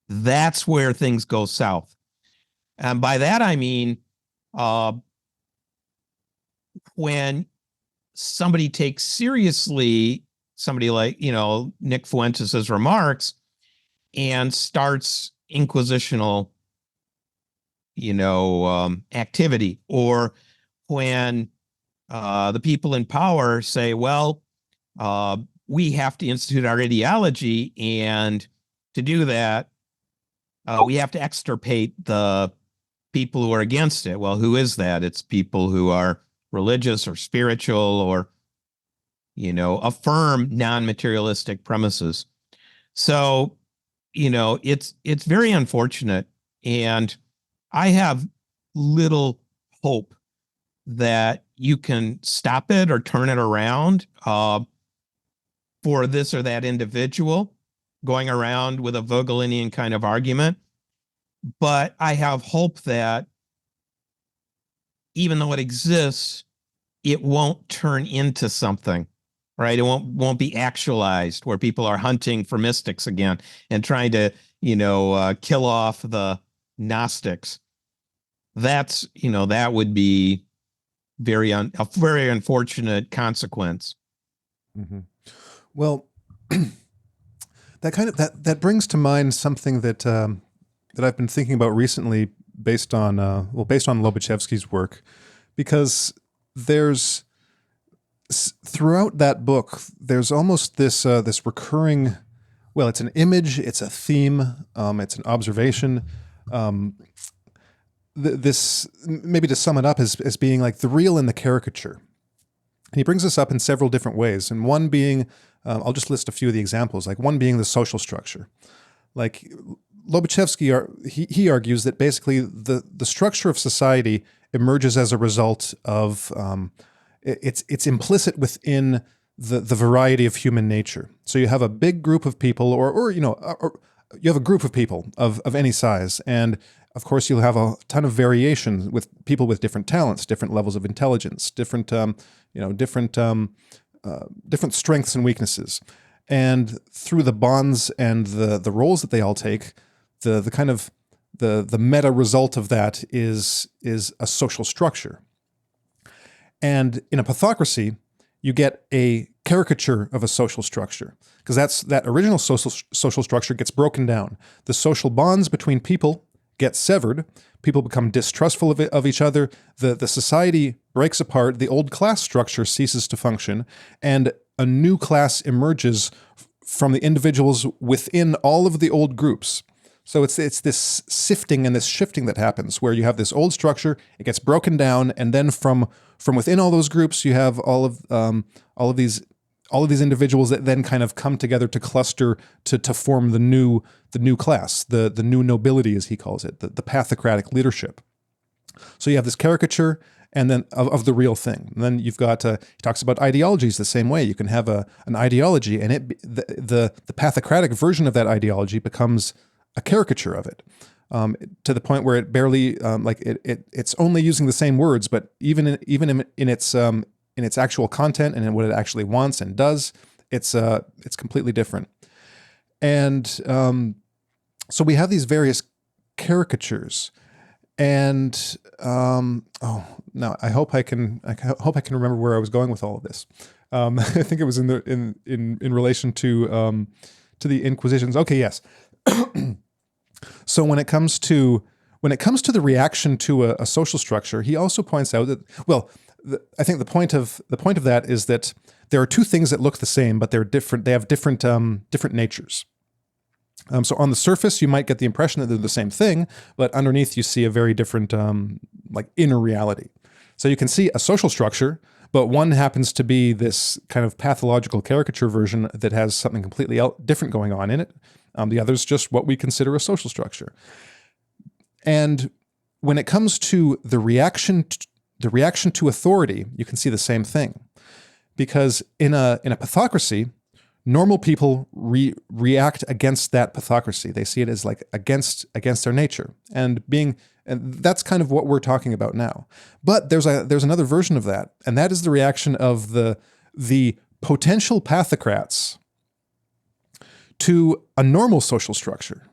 That's where things go south. And by that, I mean, when somebody takes seriously somebody like, Nick Fuentes' remarks and starts inquisitional, activity, or when the people in power say, well, we have to institute our ideology, and to do that, we have to extirpate the people who are against it. Well, who is that? It's people who are religious or spiritual or, affirm non-materialistic premises. So, it's very unfortunate. And I have little hope that you can stop it or turn it around for this or that individual going around with a Vogelinian kind of argument. But I have hope that even though it exists, it won't turn into something, right? It won't be actualized where people are hunting for mystics again and trying to, kill off the Gnostics. That would be a very unfortunate consequence. Mm-hmm. Well, that brings to mind something that I've been thinking about recently, based on Lobachevsky's work, because there's throughout that book there's almost this recurring, well, it's an image, it's a theme, it's an observation. This, maybe to sum it up, as being like the real and the caricature. And he brings this up in several different ways, and one being, I'll just list a few of the examples, like one being the social structure. Like Lobachevsky, he argues that basically the structure of society emerges as a result of, it's implicit within the variety of human nature. So you have a big group of people, or you have a group of people of any size, and of course you'll have a ton of variation with people with different talents, different levels of intelligence, different strengths and weaknesses. And through the bonds and the roles that they all take, the kind of the meta result of that is a social structure. And in a pathocracy, you get a caricature of a social structure, because that original social structure gets broken down. The social bonds between people get severed. People become distrustful of each other. The society breaks apart. The old class structure ceases to function, and a new class emerges from the individuals within all of the old groups. So it's this sifting and this shifting that happens, where you have this old structure, it gets broken down, and then from within all those groups, you have all of all of these individuals that then kind of come together to cluster to form the new class, the new nobility, as he calls it, the pathocratic leadership. So you have this caricature and then of the real thing. And then you've got, he talks about ideologies the same way. You can have an ideology, and the pathocratic version of that ideology becomes a caricature of it, to the point where it barely, it's only using the same words, but even in its actual content and in what it actually wants and does, it's completely different. And so we have these various caricatures. And now I hope I can remember where I was going with all of this. I think it was in relation to the Inquisitions. Okay, yes. So when it comes to the reaction to a social structure, he also points out that, well, I think the point of that is that there are two things that look the same, but they're different. They have different natures. So on the surface, you might get the impression that they're the same thing, but underneath you see a very different, inner reality. So you can see a social structure, but one happens to be this kind of pathological caricature version that has something completely different going on in it. The other is just what we consider a social structure. And when it comes to the reaction to authority, you can see the same thing, because in a pathocracy, normal people react against that pathocracy. They see it as like against their nature, and that's kind of what we're talking about now. But there's another version of that, and that is the reaction of the potential pathocrats to a normal social structure.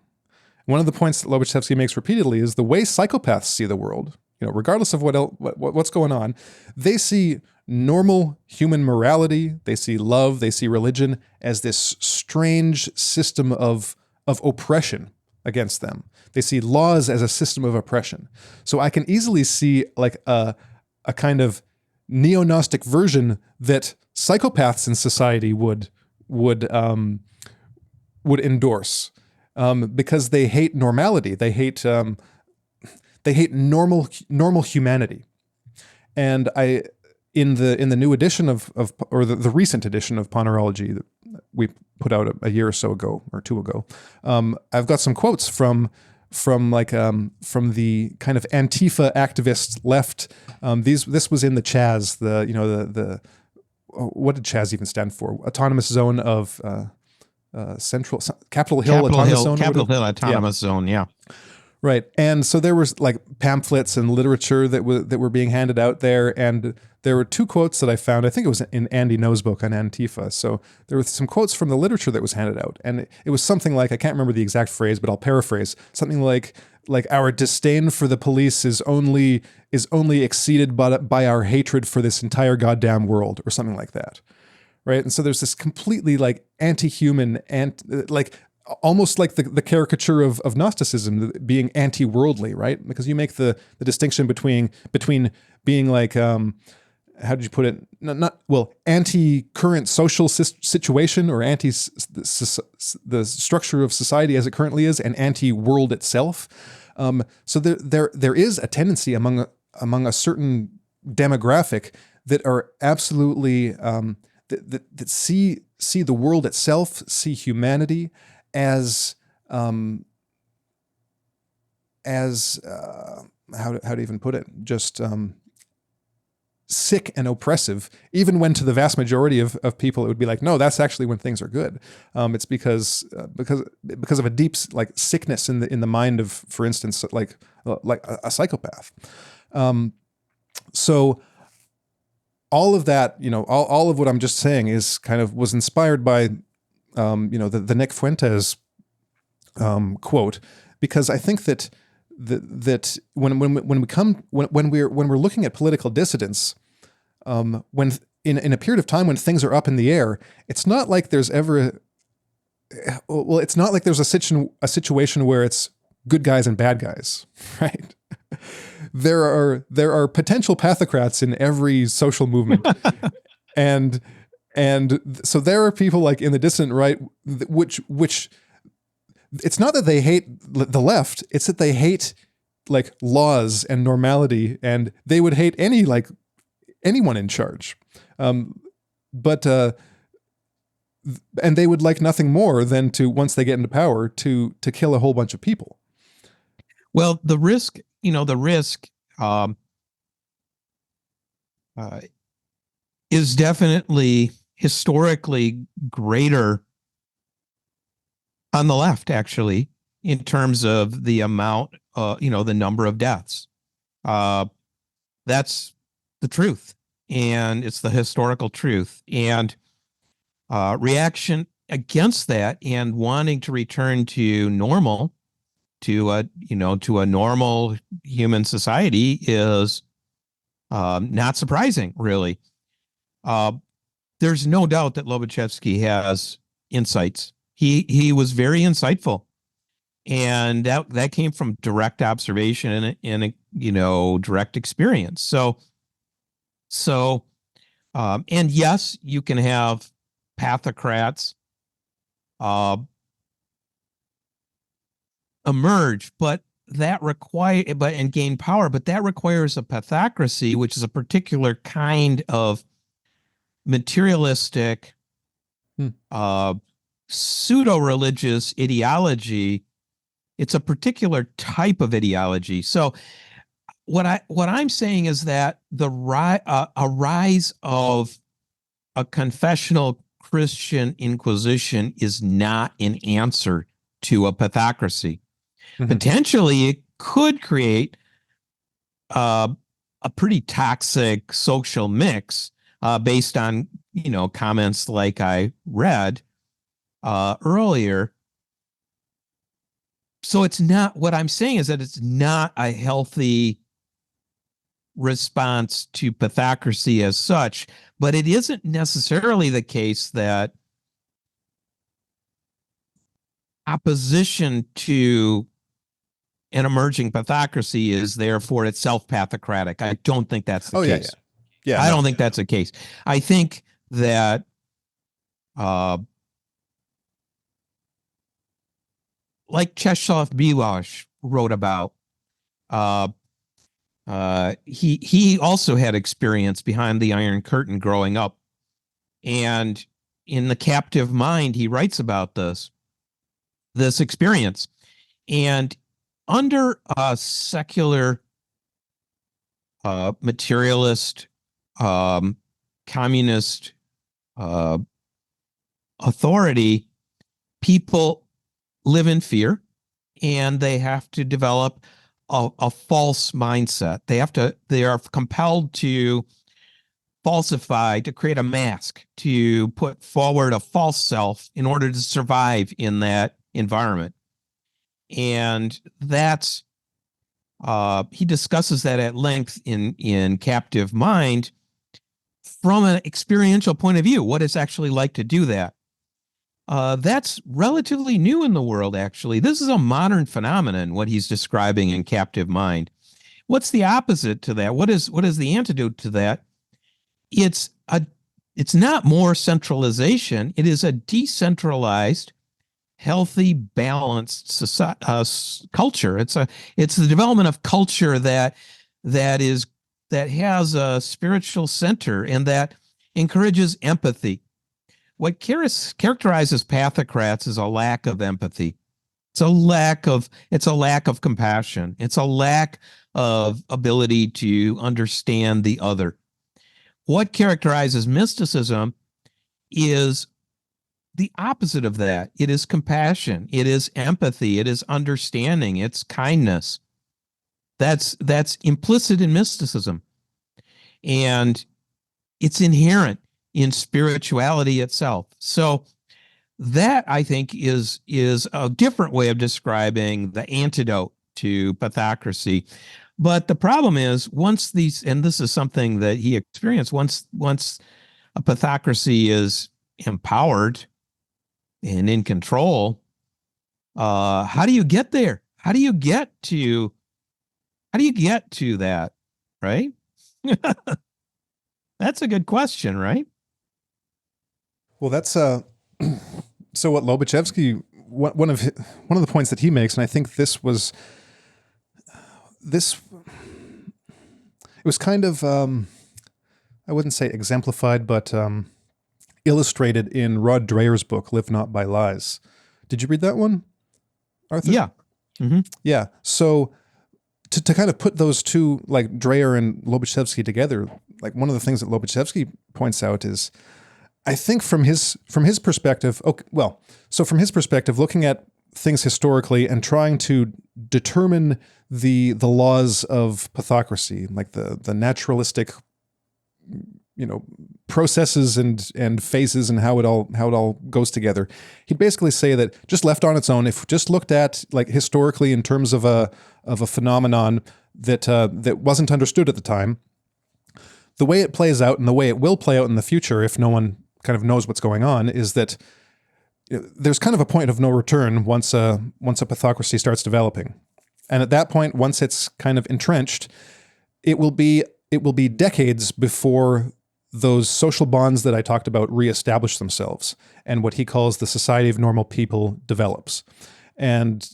One of the points that Lobachevsky makes repeatedly is the way psychopaths see the world. Regardless of what's going on, they see normal human morality, they see love, they see religion as this strange system of oppression against them. They see laws as a system of oppression. So I can easily see like a kind of neo-Gnostic version that psychopaths in society would endorse, because they hate normality. They hate normal humanity. And in the new edition or the recent edition of Ponerology that we put out a year or so ago or two ago, I've got some quotes from the kind of Antifa activist left. This was in the Chaz, the what did Chaz even stand for? Autonomous Zone of Capitol Hill Autonomous Zone. Capitol Hill Autonomous Zone, yeah. Right. And so there was like pamphlets and literature that were being handed out there. And there were two quotes that I found. I think it was in Andy No's book on Antifa. So there were some quotes from the literature that was handed out. And it was something like, I can't remember the exact phrase, but I'll paraphrase, something like our disdain for the police is only exceeded by our hatred for this entire goddamn world, or something like that. Right. And so there's this completely like anti-human almost like the caricature of Gnosticism being anti-worldly, right? Because you make the distinction between being like, how did you put it? Anti-current social situation, or anti the structure of society as it currently is, and anti-world itself. So there is a tendency among a certain demographic that are absolutely that see the world itself, see humanity as how to even put it, just sick and oppressive, even when to the vast majority of people it would be like, no, that's actually when things are good. It's because of a deep like sickness in the mind of, for instance, like a psychopath. So all of that, all of what I'm just saying is was inspired by the Nick Fuentes quote, because I think that when we're looking at political dissidents, when in a period of time when things are up in the air, it's not like there's ever it's not like there's a situation where it's good guys and bad guys, right? There are potential pathocrats in every social movement, and so there are people like in the dissident right, which it's not that they hate the left, it's that they hate like laws and normality, and they would hate anyone in charge. But and they would like nothing more than to, once they get into power, to kill a whole bunch of people. Well, the risk, um, uh, is definitely historically greater on the left, actually, in terms of the amount, the number of deaths. That's the truth, and it's the historical truth. And reaction against that and wanting to return to normal, to a normal human society is not surprising, really. There's no doubt that Lobachevsky has insights. He was very insightful, and that came from direct observation and direct experience. And yes, you can have pathocrats emerge, and gain power, but that requires a pathocracy, which is a particular kind of materialistic, pseudo-religious ideology. It's a particular type of ideology. So what I'm saying is that a rise of a confessional Christian Inquisition is not an answer to a pathocracy. Mm-hmm. Potentially, it could create a pretty toxic social mix based on comments like I read earlier. So it's not, what I'm saying is that it's not a healthy response to pathocracy as such, but it isn't necessarily the case that opposition to an emerging pathocracy is therefore itself pathocratic. I don't think that's the case. I don't think that's the case. I think that like Czesław Miłosz wrote about, he also had experience behind the Iron Curtain growing up, and in The Captive Mind he writes about this experience. And under a secular materialist communist authority, people live in fear, and they have to develop a false mindset. They are compelled to falsify, to create a mask, to put forward a false self in order to survive in that environment. And that's he discusses that at length in Captive Mind from an experiential point of view, what it's actually like to do that. That's relatively new in the world, actually. This is a modern phenomenon, what he's describing in Captive Mind. What's the opposite to that? What is the antidote to that? It's not more centralization. It is a decentralized, healthy, balanced culture. It's the development of culture that has a spiritual center and that encourages empathy. What characterizes pathocrats is a lack of empathy. It's a lack of compassion. It's a lack of ability to understand the other. What characterizes mysticism is the opposite of that. It is compassion. It is empathy. It is understanding. It's kindness. That's implicit in mysticism. And it's inherent in spirituality itself. So that, I think, is a different way of describing the antidote to pathocracy. But the problem is, once these, and this is something that he experienced, once a pathocracy is empowered and in control, how do you get there? How do you get to that, right? That's a good question, right? Well, that's so what Lobachevsky, one of the points that he makes, and I think it was kind of I wouldn't say exemplified, but illustrated in Rod Dreher's book, Live Not by Lies. Did you read that one, Arthur? Yeah. Mm-hmm. Yeah. So to kind of put those two, like Dreher and Lobachevsky together, like one of the things that Lobachevsky points out is, I think from his perspective, from his perspective, looking at things historically and trying to determine the laws of pathocracy, like the naturalistic, processes and phases and how it all goes together. He'd basically say that just left on its own, if just looked at like historically in terms of a phenomenon that wasn't understood at the time, the way it plays out and the way it will play out in the future, if no one kind of knows what's going on, is that there's kind of a point of no return once a pathocracy starts developing. And at that point, once it's kind of entrenched, it will be decades before those social bonds that I talked about reestablish themselves, and what he calls the society of normal people develops. And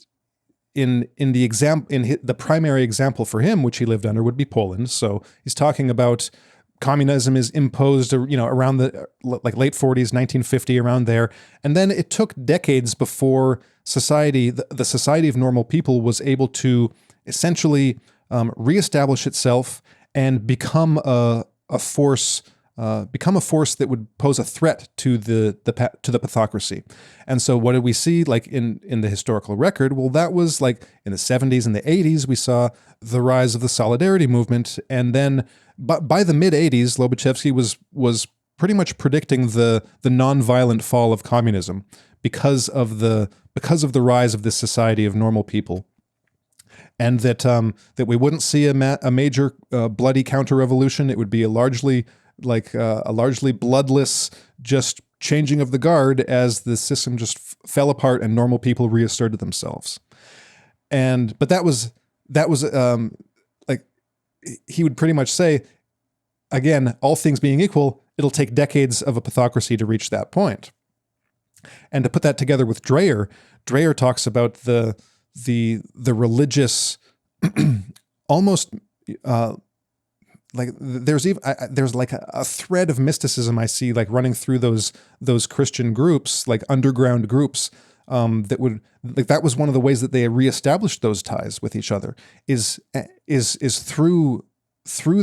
in the primary example for him, which he lived under, would be Poland. So he's talking about communism is imposed, around the like late 40s, 1950, around there. And then it took decades before society, the society of normal people, was able to essentially reestablish itself and become a force that would pose a threat to the pathocracy. And so what did we see like in the historical record? Well, that was like in the 70s and the 80s, we saw the rise of the Solidarity movement. And then by the mid 80s, Lobachevsky was pretty much predicting the nonviolent fall of communism because of the rise of this society of normal people. And that we wouldn't see a major bloody counter-revolution. It would be a largely bloodless, just changing of the guard as the system just fell apart and normal people reasserted themselves. But that was like, he would pretty much say, again, all things being equal, it'll take decades of a pathocracy to reach that point. And to put that together with Dreher talks about the religious, almost like there's like a thread of mysticism I see like running through those Christian groups, like underground groups, that was one of the ways that they reestablished those ties with each other is through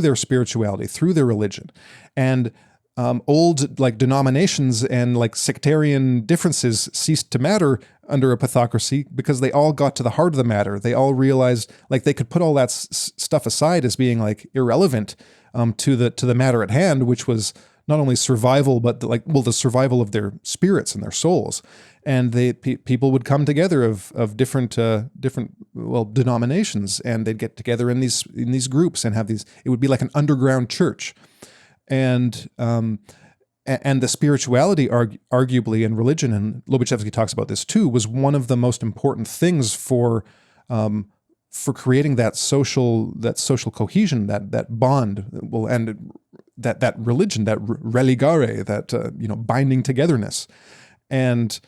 their spirituality, through their religion. And old like denominations and like sectarian differences ceased to matter under a pathocracy because they all got to the heart of the matter. They all realized like they could put all that stuff aside as being like irrelevant to the matter at hand, which was not only survival, but the survival of their spirits and their souls. And people would come together of different denominations, and they'd get together in these groups and have these. It would be like an underground church. And the spirituality, arguably, and religion, and Lobachevsky talks about this too, was one of the most important things for creating that social cohesion, that bond, and that religion, that religare, that binding togetherness, and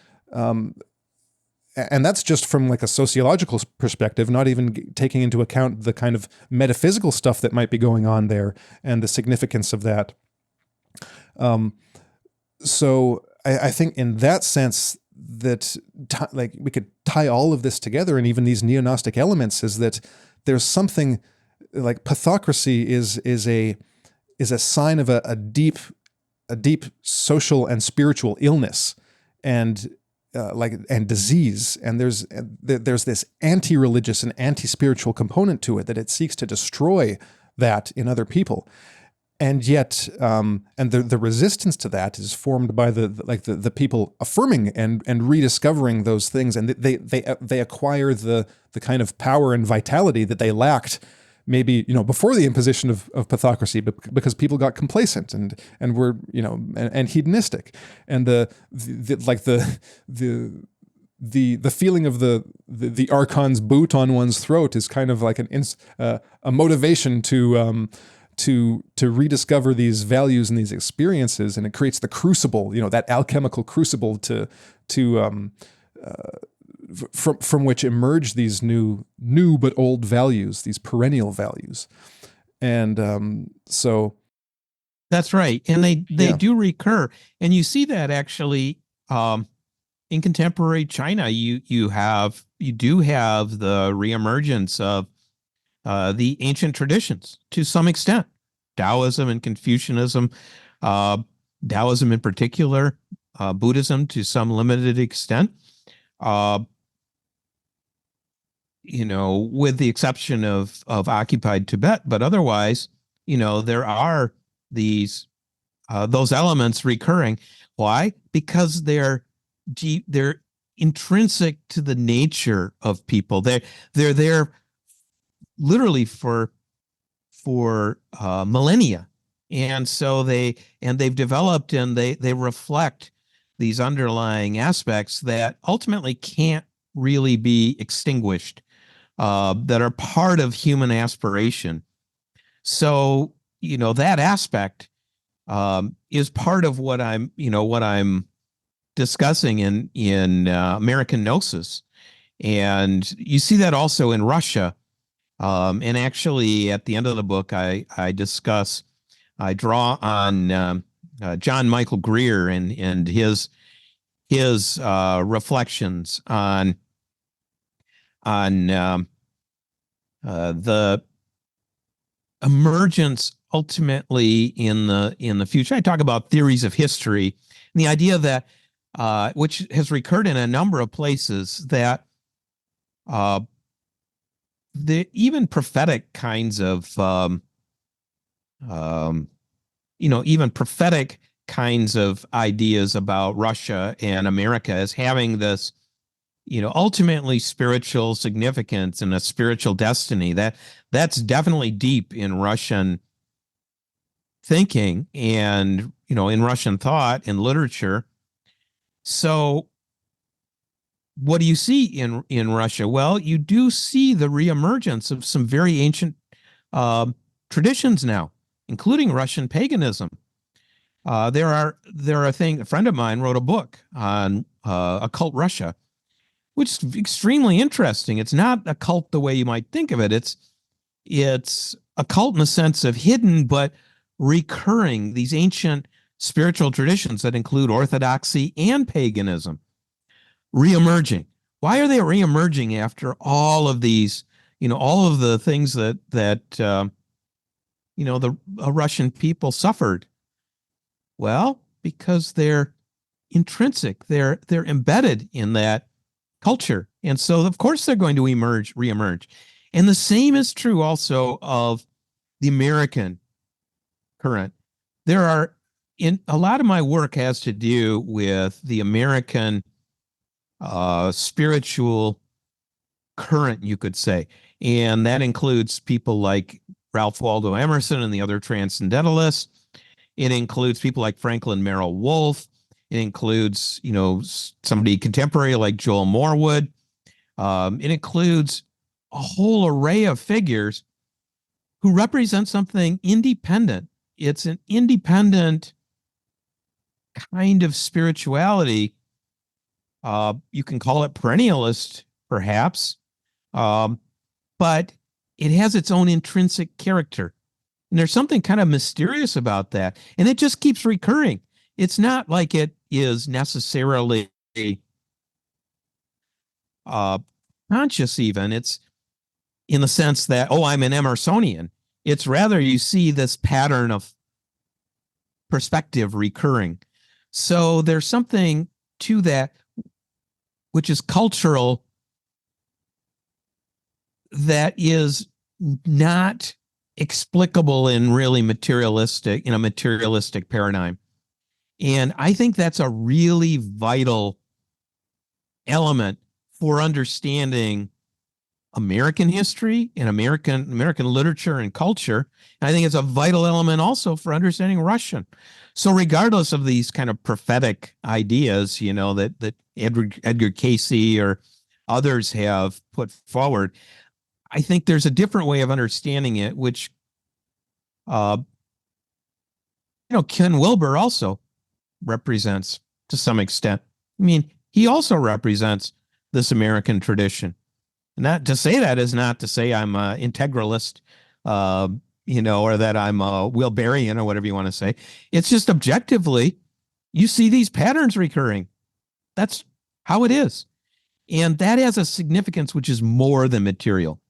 that's just from like a sociological perspective, not even taking into account the kind of metaphysical stuff that might be going on there and the significance of that. So I think in that sense that we could tie all of this together, and even these neo-Gnostic elements, is that there's something like pathocracy is a sign of a deep social and spiritual illness and disease, and there's this anti-religious and anti-spiritual component to it, that it seeks to destroy that in other people, and yet and the resistance to that is formed by the people affirming and rediscovering those things, and they acquire the kind of power and vitality that they lacked maybe before the imposition of pathocracy, because people got complacent and were and hedonistic, and the feeling of the archon's boot on one's throat is kind of like a motivation to rediscover these values and these experiences, and it creates the crucible, that alchemical crucible from which emerge these new but old values, these perennial values. And so That's right. And they Yeah. do recur. And you see that actually in contemporary China. You do have the reemergence of the ancient traditions to some extent. Taoism and Confucianism, uh, Taoism in particular, Buddhism to some limited extent. Uh, with the exception of occupied Tibet, but otherwise, there are these those elements recurring. Why? Because they're intrinsic to the nature of people. They're there literally for millennia, and so they've developed, and they reflect these underlying aspects that ultimately can't really be extinguished, that are part of human aspiration. So that aspect is part of what I'm discussing in American Gnosis, and you see that also in Russia. And actually, at the end of the book, I draw on John Michael Greer and his reflections on the emergence ultimately in the future. I talk about theories of history and the idea that which has recurred in a number of places, that the even prophetic kinds of even prophetic kinds of ideas about Russia and America as having this ultimately spiritual significance and a spiritual destiny. That's definitely deep in Russian thinking and in Russian thought and literature. So what do you see in Russia? Well, you do see the reemergence of some very ancient traditions now, including Russian paganism. A friend of mine wrote a book on occult Russia, which is extremely interesting. It's not occult the way you might think of it. It's occult in the sense of hidden, but recurring, these ancient spiritual traditions that include orthodoxy and paganism reemerging. Why are they reemerging after all of these, all of the things that the Russian people suffered? Well, because they're intrinsic, they're embedded in that culture, and so of course they're going to reemerge. And the same is true also of the American current. There are in a lot of my work has to do with the American spiritual current, you could say, and that includes people like Ralph Waldo Emerson and the other transcendentalists. It includes people like Franklin Merrill Wolfe. It includes, somebody contemporary like Joel Morwood. It includes a whole array of figures who represent something independent. It's an independent kind of spirituality. You can call it perennialist, perhaps, but it has its own intrinsic character. And there's something kind of mysterious about that. And it just keeps recurring. It's not like it is necessarily conscious even. It's in the sense that, I'm an Emersonian. It's rather you see this pattern of perspective recurring. So there's something to that which is cultural that is not explicable in a materialistic paradigm. And I think that's a really vital element for understanding American history and American literature and culture. And I think it's a vital element also for understanding Russian. So regardless of these kind of prophetic ideas, that Edgar Cayce or others have put forward, I think there's a different way of understanding it, which, Ken Wilber also represents to some extent. I mean, he also represents this American tradition. And that to say that is not to say I'm an integralist, or that I'm a Wilberian or whatever you want to say. It's just objectively, you see these patterns recurring. That's how it is. And that has a significance which is more than material.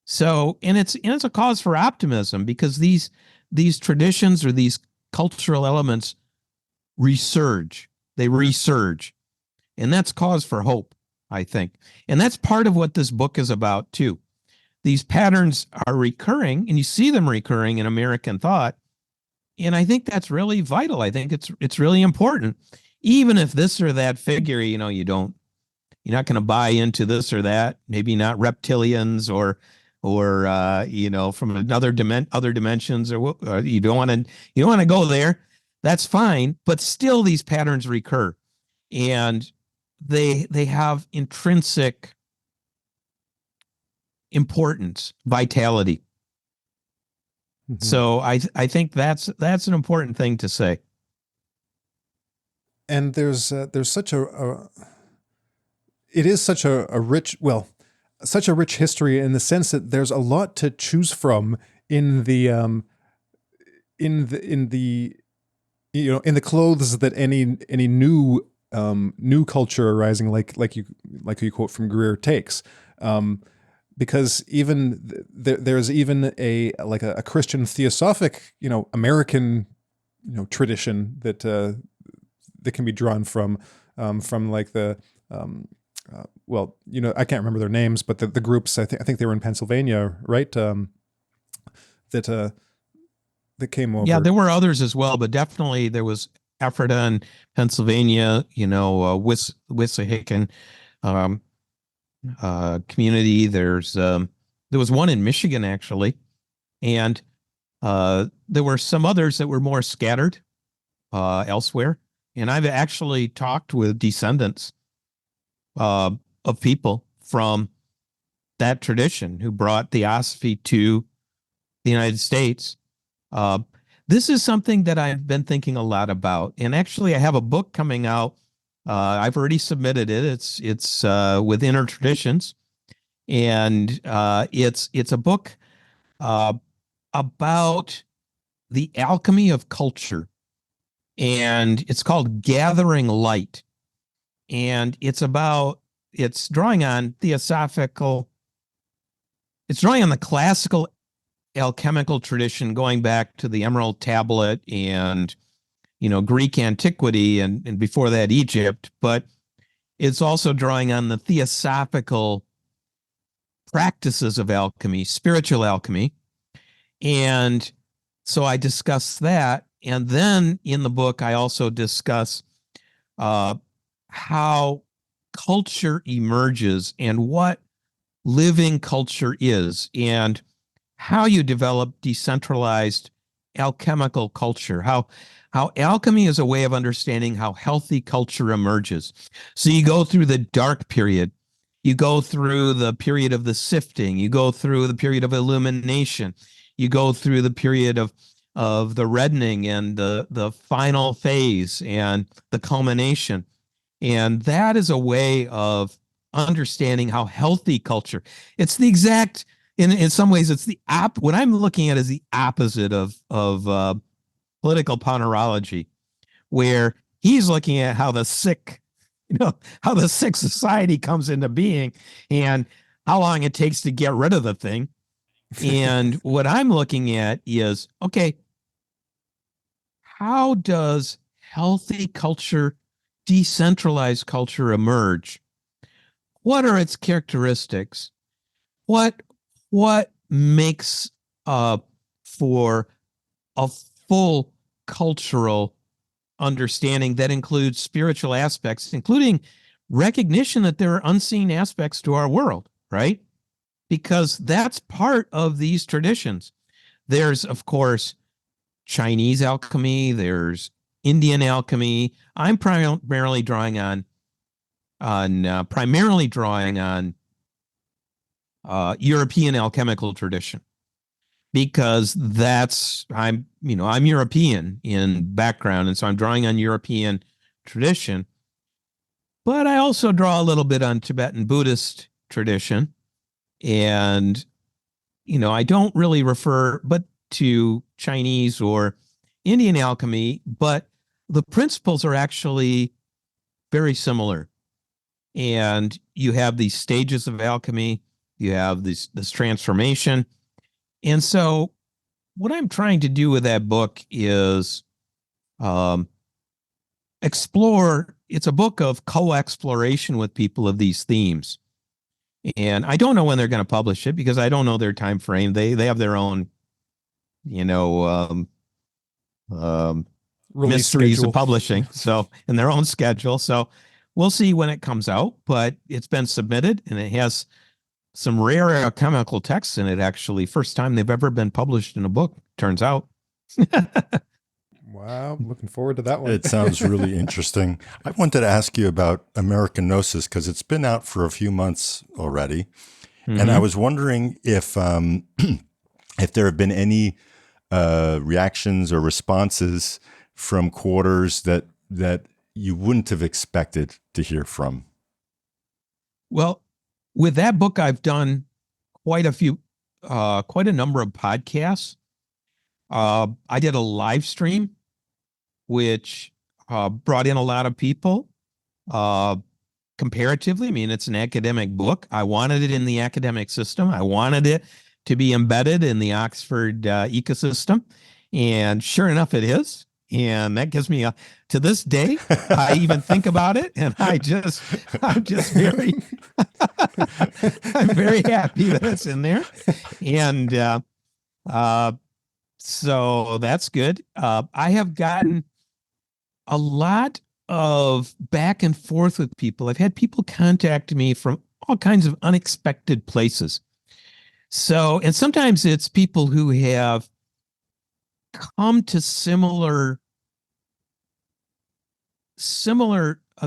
So, and it's a cause for optimism, because these traditions or these cultural elements resurge. They resurge. And that's cause for hope, I think. And that's part of what this book is about too. These patterns are recurring, and you see them recurring in American thought. And I think that's really vital. I think it's really important. Even if this or that figure, you're not going to buy into this or that, maybe not reptilians or from other dimensions, or you don't want to go there. That's fine. But still these patterns recur, and they have intrinsic importance, vitality. Mm-hmm. So I think that's an important thing to say. And there's such it is such a rich, such a rich history, in the sense that there's a lot to choose from in the clothes that any new culture arising, like you quote from Greer, takes. Because even there's even a Christian theosophic, American, tradition that can be drawn from like the I can't remember their names, but the groups, I think they were in Pennsylvania, right? That came over. Yeah, there were others as well, but definitely there was Ephrata in Pennsylvania, Wissahickon community. There was one in Michigan, actually, and there were some others that were more scattered elsewhere. And I've actually talked with descendants of people from that tradition who brought theosophy to the United States. This is something that I've been thinking a lot about. And actually, I have a book coming out. I've already submitted it. It's with Inner Traditions. And it's a book about the alchemy of culture. And it's called Gathering Light. And it's drawing on the classical alchemical tradition, going back to the Emerald Tablet and, Greek antiquity and before that Egypt. But it's also drawing on the theosophical practices of alchemy, spiritual alchemy. And so I discuss that. And then in the book, I also discuss how culture emerges and what living culture is, and how you develop decentralized alchemical culture, how alchemy is a way of understanding how healthy culture emerges. So you go through the dark period, you go through the period of the sifting, you go through the period of illumination, you go through the period of the reddening and the final phase and the culmination. And that is a way of understanding how healthy culture. It's the exact, in some ways, it's the what I'm looking at is the opposite of political ponerology, where he's looking at how the sick society comes into being and how long it takes to get rid of the thing. And what I'm looking at is, okay, how does healthy culture, decentralized culture emerge? What are its characteristics? What makes for a full cultural understanding that includes spiritual aspects, including recognition that there are unseen aspects to our world, right? Because that's part of these traditions. There's, of course, Chinese alchemy, there's Indian alchemy. I'm primarily drawing on European alchemical tradition, because I'm European in background, and so I'm drawing on European tradition. But I also draw a little bit on Tibetan Buddhist tradition, and I don't really refer, but to Chinese or Indian alchemy, but the principles are actually very similar. And you have these stages of alchemy, you have this transformation. And so what I'm trying to do with that book is explore. It's a book of co-exploration with people of these themes. And I don't know when they're going to publish it because I don't know their time frame. They have their own, mysteries schedule. of publishing, so in their own schedule. So we'll see when it comes out, but it's been submitted and it has some rare alchemical texts in it, actually. First time they've ever been published in a book, turns out. Wow, looking forward to that one. It sounds really interesting. I wanted to ask you about American Gnosis because it's been out for a few months already. And I was wondering if if there have been any reactions or responses from quarters that you wouldn't have expected to hear from. Well, with that book, I've done quite a number of podcasts. I did a live stream, which brought in a lot of people. Comparatively, I mean, it's an academic book. I wanted it in the academic system. I wanted it to be embedded in the Oxford ecosystem. And sure enough, it is. And that gives me to this day, I even think about it. And I'm just very, I'm very happy that it's in there. And so that's good. I have gotten a lot of back and forth with people. I've had people contact me from all kinds of unexpected places. So, and sometimes it's people who have come to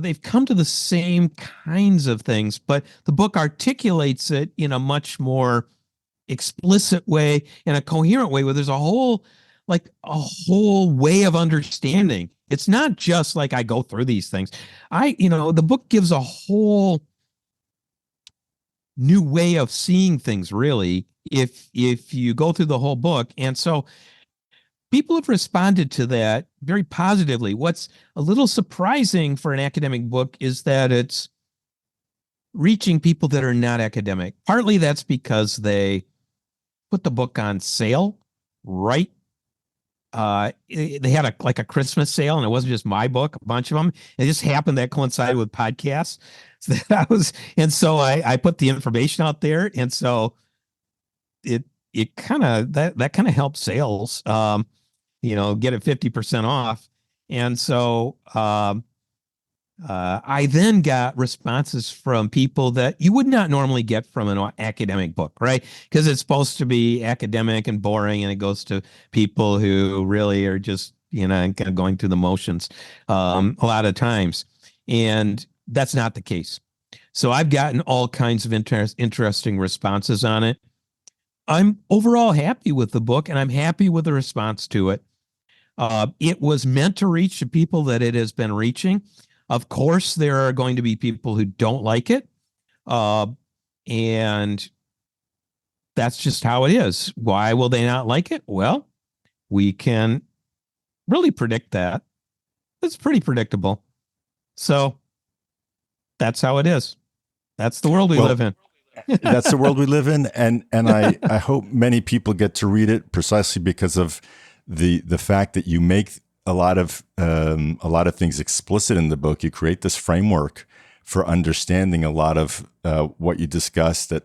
they've come to the same kinds of things, but the book articulates it in a much more explicit way, in a coherent way, where there's a whole way of understanding. It's not just like I go through these things. The book gives a whole new way of seeing things, really, if you go through the whole book. And so people have responded to that very positively. What's a little surprising for an academic book is that it's reaching people that are not academic. Partly that's because they put the book on sale, right? They had a Christmas sale, and it wasn't just my book, a bunch of them. It just happened that coincided with podcasts. So I put the information out there, and so it kind of that kind of helped sales. Get it 50% off. And so I then got responses from people that you would not normally get from an academic book, right? Because it's supposed to be academic and boring, and it goes to people who really are just, kind of going through the motions a lot of times. And that's not the case. So I've gotten all kinds of interesting responses on it. I'm overall happy with the book, and I'm happy with the response to it. It was meant to reach the people that it has been reaching. Of course, there are going to be people who don't like it. And that's just how it is. Why will they not like it? Well, we can really predict that. It's pretty predictable. So that's how it is. That's the world we live in. That's the world we live in. And I hope many people get to read it precisely because of the fact that you make a lot of things explicit in the book. You create this framework for understanding a lot of what you discuss that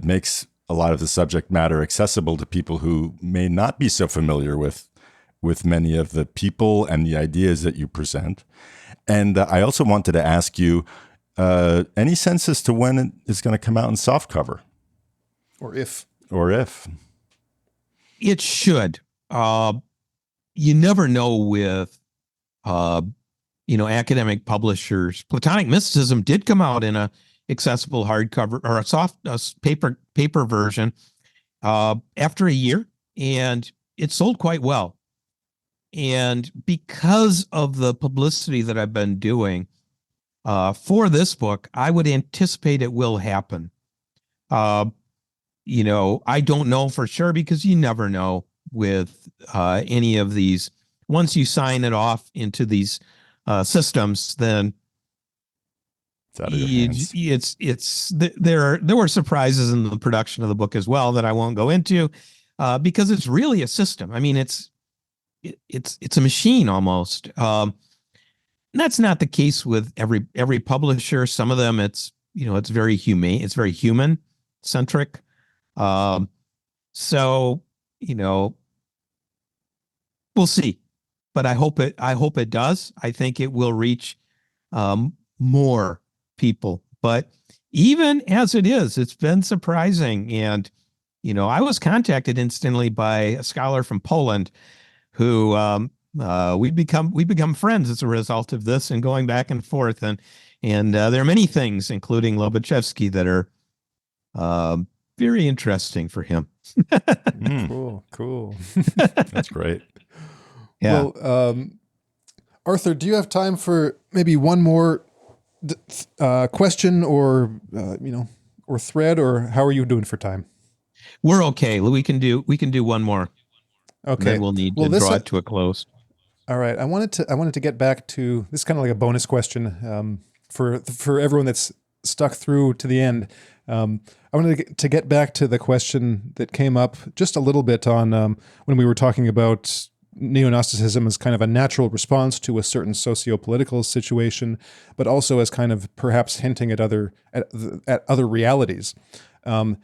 makes a lot of the subject matter accessible to people who may not be so familiar with many of the people and the ideas that you present. And I also wanted to ask you, any sense as to when it is going to come out in softcover? Or if. It should. You never know with, academic publishers. Platonic Mysticism did come out in a accessible hardcover or a soft paper version after a year, and it sold quite well. And because of the publicity that I've been doing for this book, I would anticipate it will happen. I don't know for sure, because you never know with any of these. Once you sign it off into these systems, then It's out of your hands. there were surprises in the production of the book as well that I won't go into, because it's really a system. I mean, it's a machine almost. That's not the case with every publisher. Some of them, it's very humane. It's very human centric. So, we'll see, but I hope it does. I think it will reach more people, but even as it is, it's been surprising. And, I was contacted instantly by a scholar from Poland who, we become friends as a result of this and going back and forth. And there are many things, including Lobachevsky, that are very interesting for him. Cool. That's great. Yeah. Well, Arthur, do you have time for maybe one more question or or thread, or how are you doing for time? We're okay. We can do one more. Okay. Then we'll need to draw it to a close. All right. I wanted to get back to this, kind of like a bonus question for everyone that's stuck through to the end. I wanted to get back to the question that came up just a little bit on when we were talking about Neo-Gnosticism as kind of a natural response to a certain socio-political situation, but also as kind of perhaps hinting at other realities. But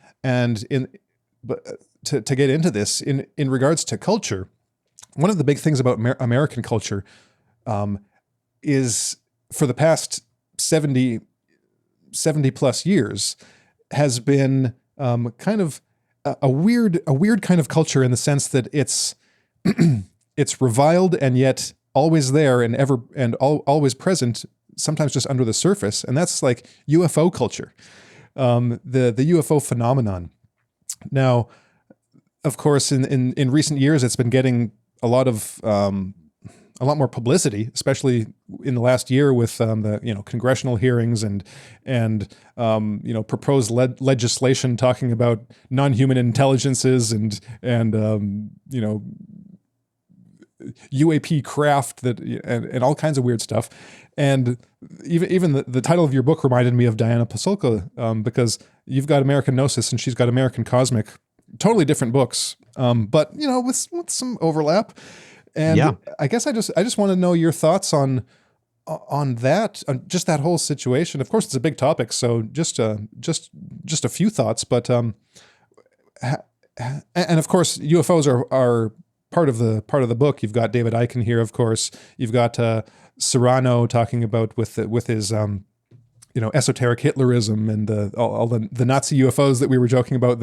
to get into this in regards to culture, one of the big things about American culture is, for the past 70 plus years, has been kind of a weird kind of culture, in the sense that it's it's reviled and yet always there and always present, sometimes just under the surface, and that's like UFO culture, the UFO phenomenon. Now, of course, in recent years, it's been getting a lot more publicity, especially in the last year with the congressional hearings and proposed legislation talking about non-human intelligences and UAP craft and all kinds of weird stuff. And even the title of your book reminded me of Diana Pasulka, because you've got American Gnosis and she's got American Cosmic, totally different books, but with some overlap. And Yeah. I guess I just want to know your thoughts on that, on just that whole situation. Of course, it's a big topic, so just a few thoughts. But and of course, UFOs are part of the book. You've got David Icahn here, of course. You've got Serrano talking about with his esoteric Hitlerism and all the Nazi UFOs that we were joking about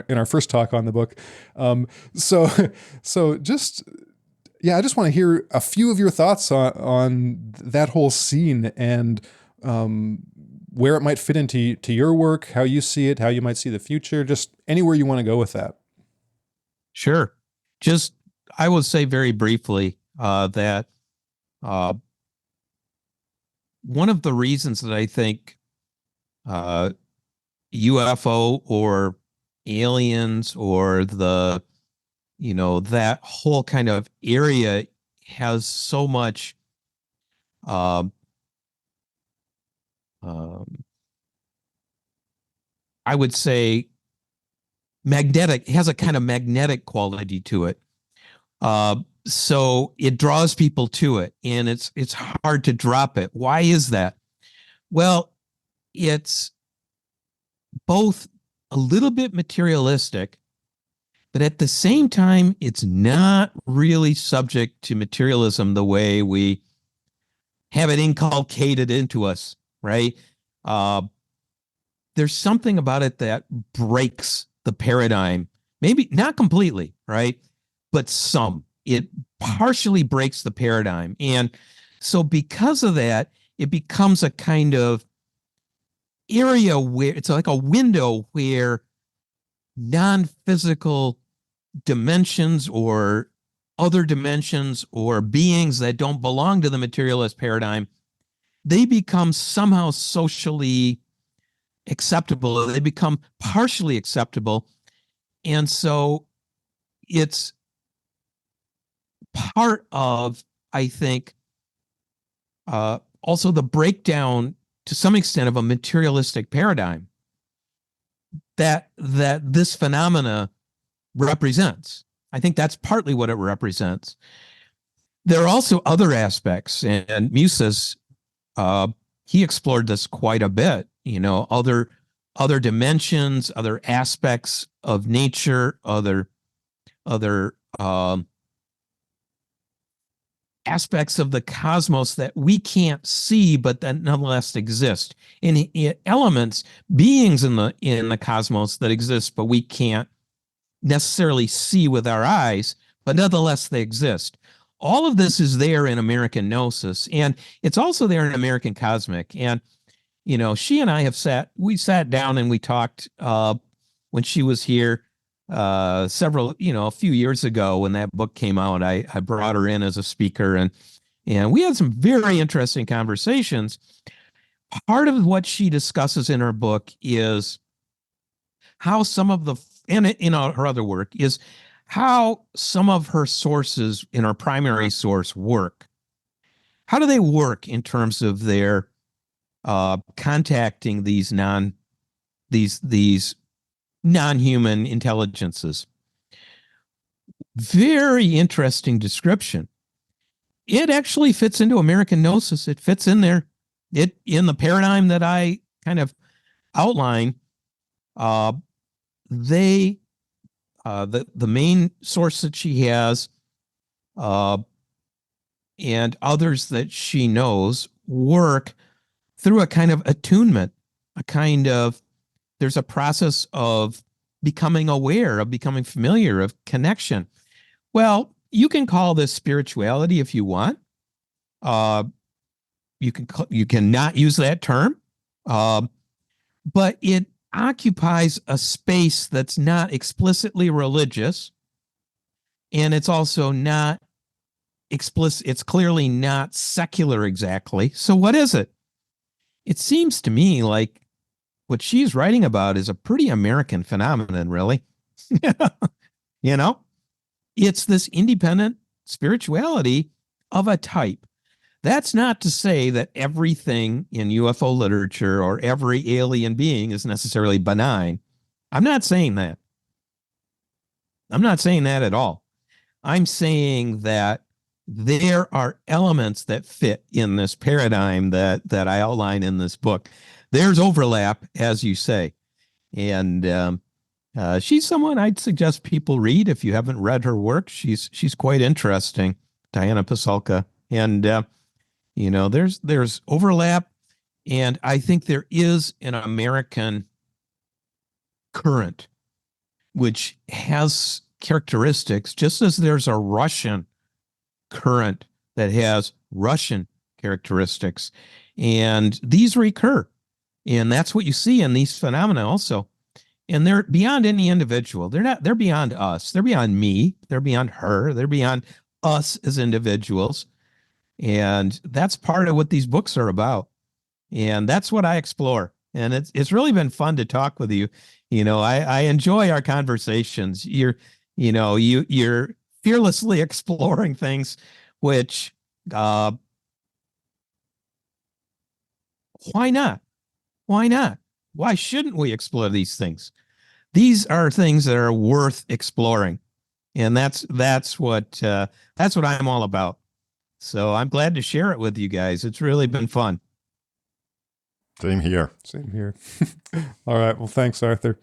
in our first talk on the book. So just. Yeah, I just want to hear a few of your thoughts on that whole scene and where it might fit into your work, how you see it, how you might see the future, just anywhere you want to go with that. Sure. I will say very briefly that one of the reasons that I think UFO or aliens or that whole kind of area has so much I would say has a kind of magnetic quality to it. So it draws people to it, and it's hard to drop it. Why is that? Well, it's both a little bit materialistic, but at the same time, it's not really subject to materialism the way we have it inculcated into us, right? There's something about it that breaks the paradigm. Maybe not completely, right? But it partially breaks the paradigm. And so because of that, it becomes a kind of area where it's like a window where non-physical dimensions or other dimensions or beings that don't belong to the materialist paradigm, they become somehow socially acceptable. They become partially acceptable And so it's part of, I think, also the breakdown to some extent of a materialistic paradigm that this phenomena represents. I think that's partly what it represents. There are also other aspects, and Musa's he explored this quite a bit. Other dimensions, other aspects of nature, other aspects of the cosmos that we can't see, but that nonetheless exist. In elements, beings in the cosmos that exist, but we can't necessarily see with our eyes, but nonetheless they exist. All of this is there in American Gnosis, and it's also there in American Cosmic. And she and I we sat down and we talked when she was here a few years ago when that book came out. I brought her in as a speaker, and we had some very interesting conversations. Part of what she discusses in her book is how some of the, and in her other work, is how some of her sources in her primary source work. How do they work in terms of their contacting these non-human intelligences? Very interesting description. It actually fits into American Gnosis. It fits in there. In the paradigm that I kind of outline. The main source that she has, and others that she knows, work through a kind of attunement, there's a process of becoming aware, of becoming familiar, of connection. Well, you can call this spirituality if you want. You can not use that term, but it occupies a space that's not explicitly religious, and it's also not explicit. It's clearly not secular exactly. So what is it? It seems to me like what she's writing about is a pretty American phenomenon, really. It's this independent spirituality of a type. That's not to say that everything in UFO literature or every alien being is necessarily benign. I'm not saying that. I'm not saying that at all. I'm saying that there are elements that fit in this paradigm that I outline in this book. There's overlap, as you say. And she's someone I'd suggest people read. If you haven't read her work, she's quite interesting, Diana Pasulka. And there's overlap, and I think there is an American current which has characteristics, just as there's a Russian current that has Russian characteristics, and these recur, and that's what you see in these phenomena also. And they're beyond any individual. They're beyond us. They're beyond me. They're beyond her. They're beyond us as individuals. And that's part of what these books are about. And that's what I explore. And it's really been fun to talk with you. I enjoy our conversations. You're fearlessly exploring things, which why not? Why not? Why shouldn't we explore these things? These are things that are worth exploring. And that's what I'm all about. So I'm glad to share it with you guys. It's really been fun. Same here. Same here. All right. Well, thanks, Arthur.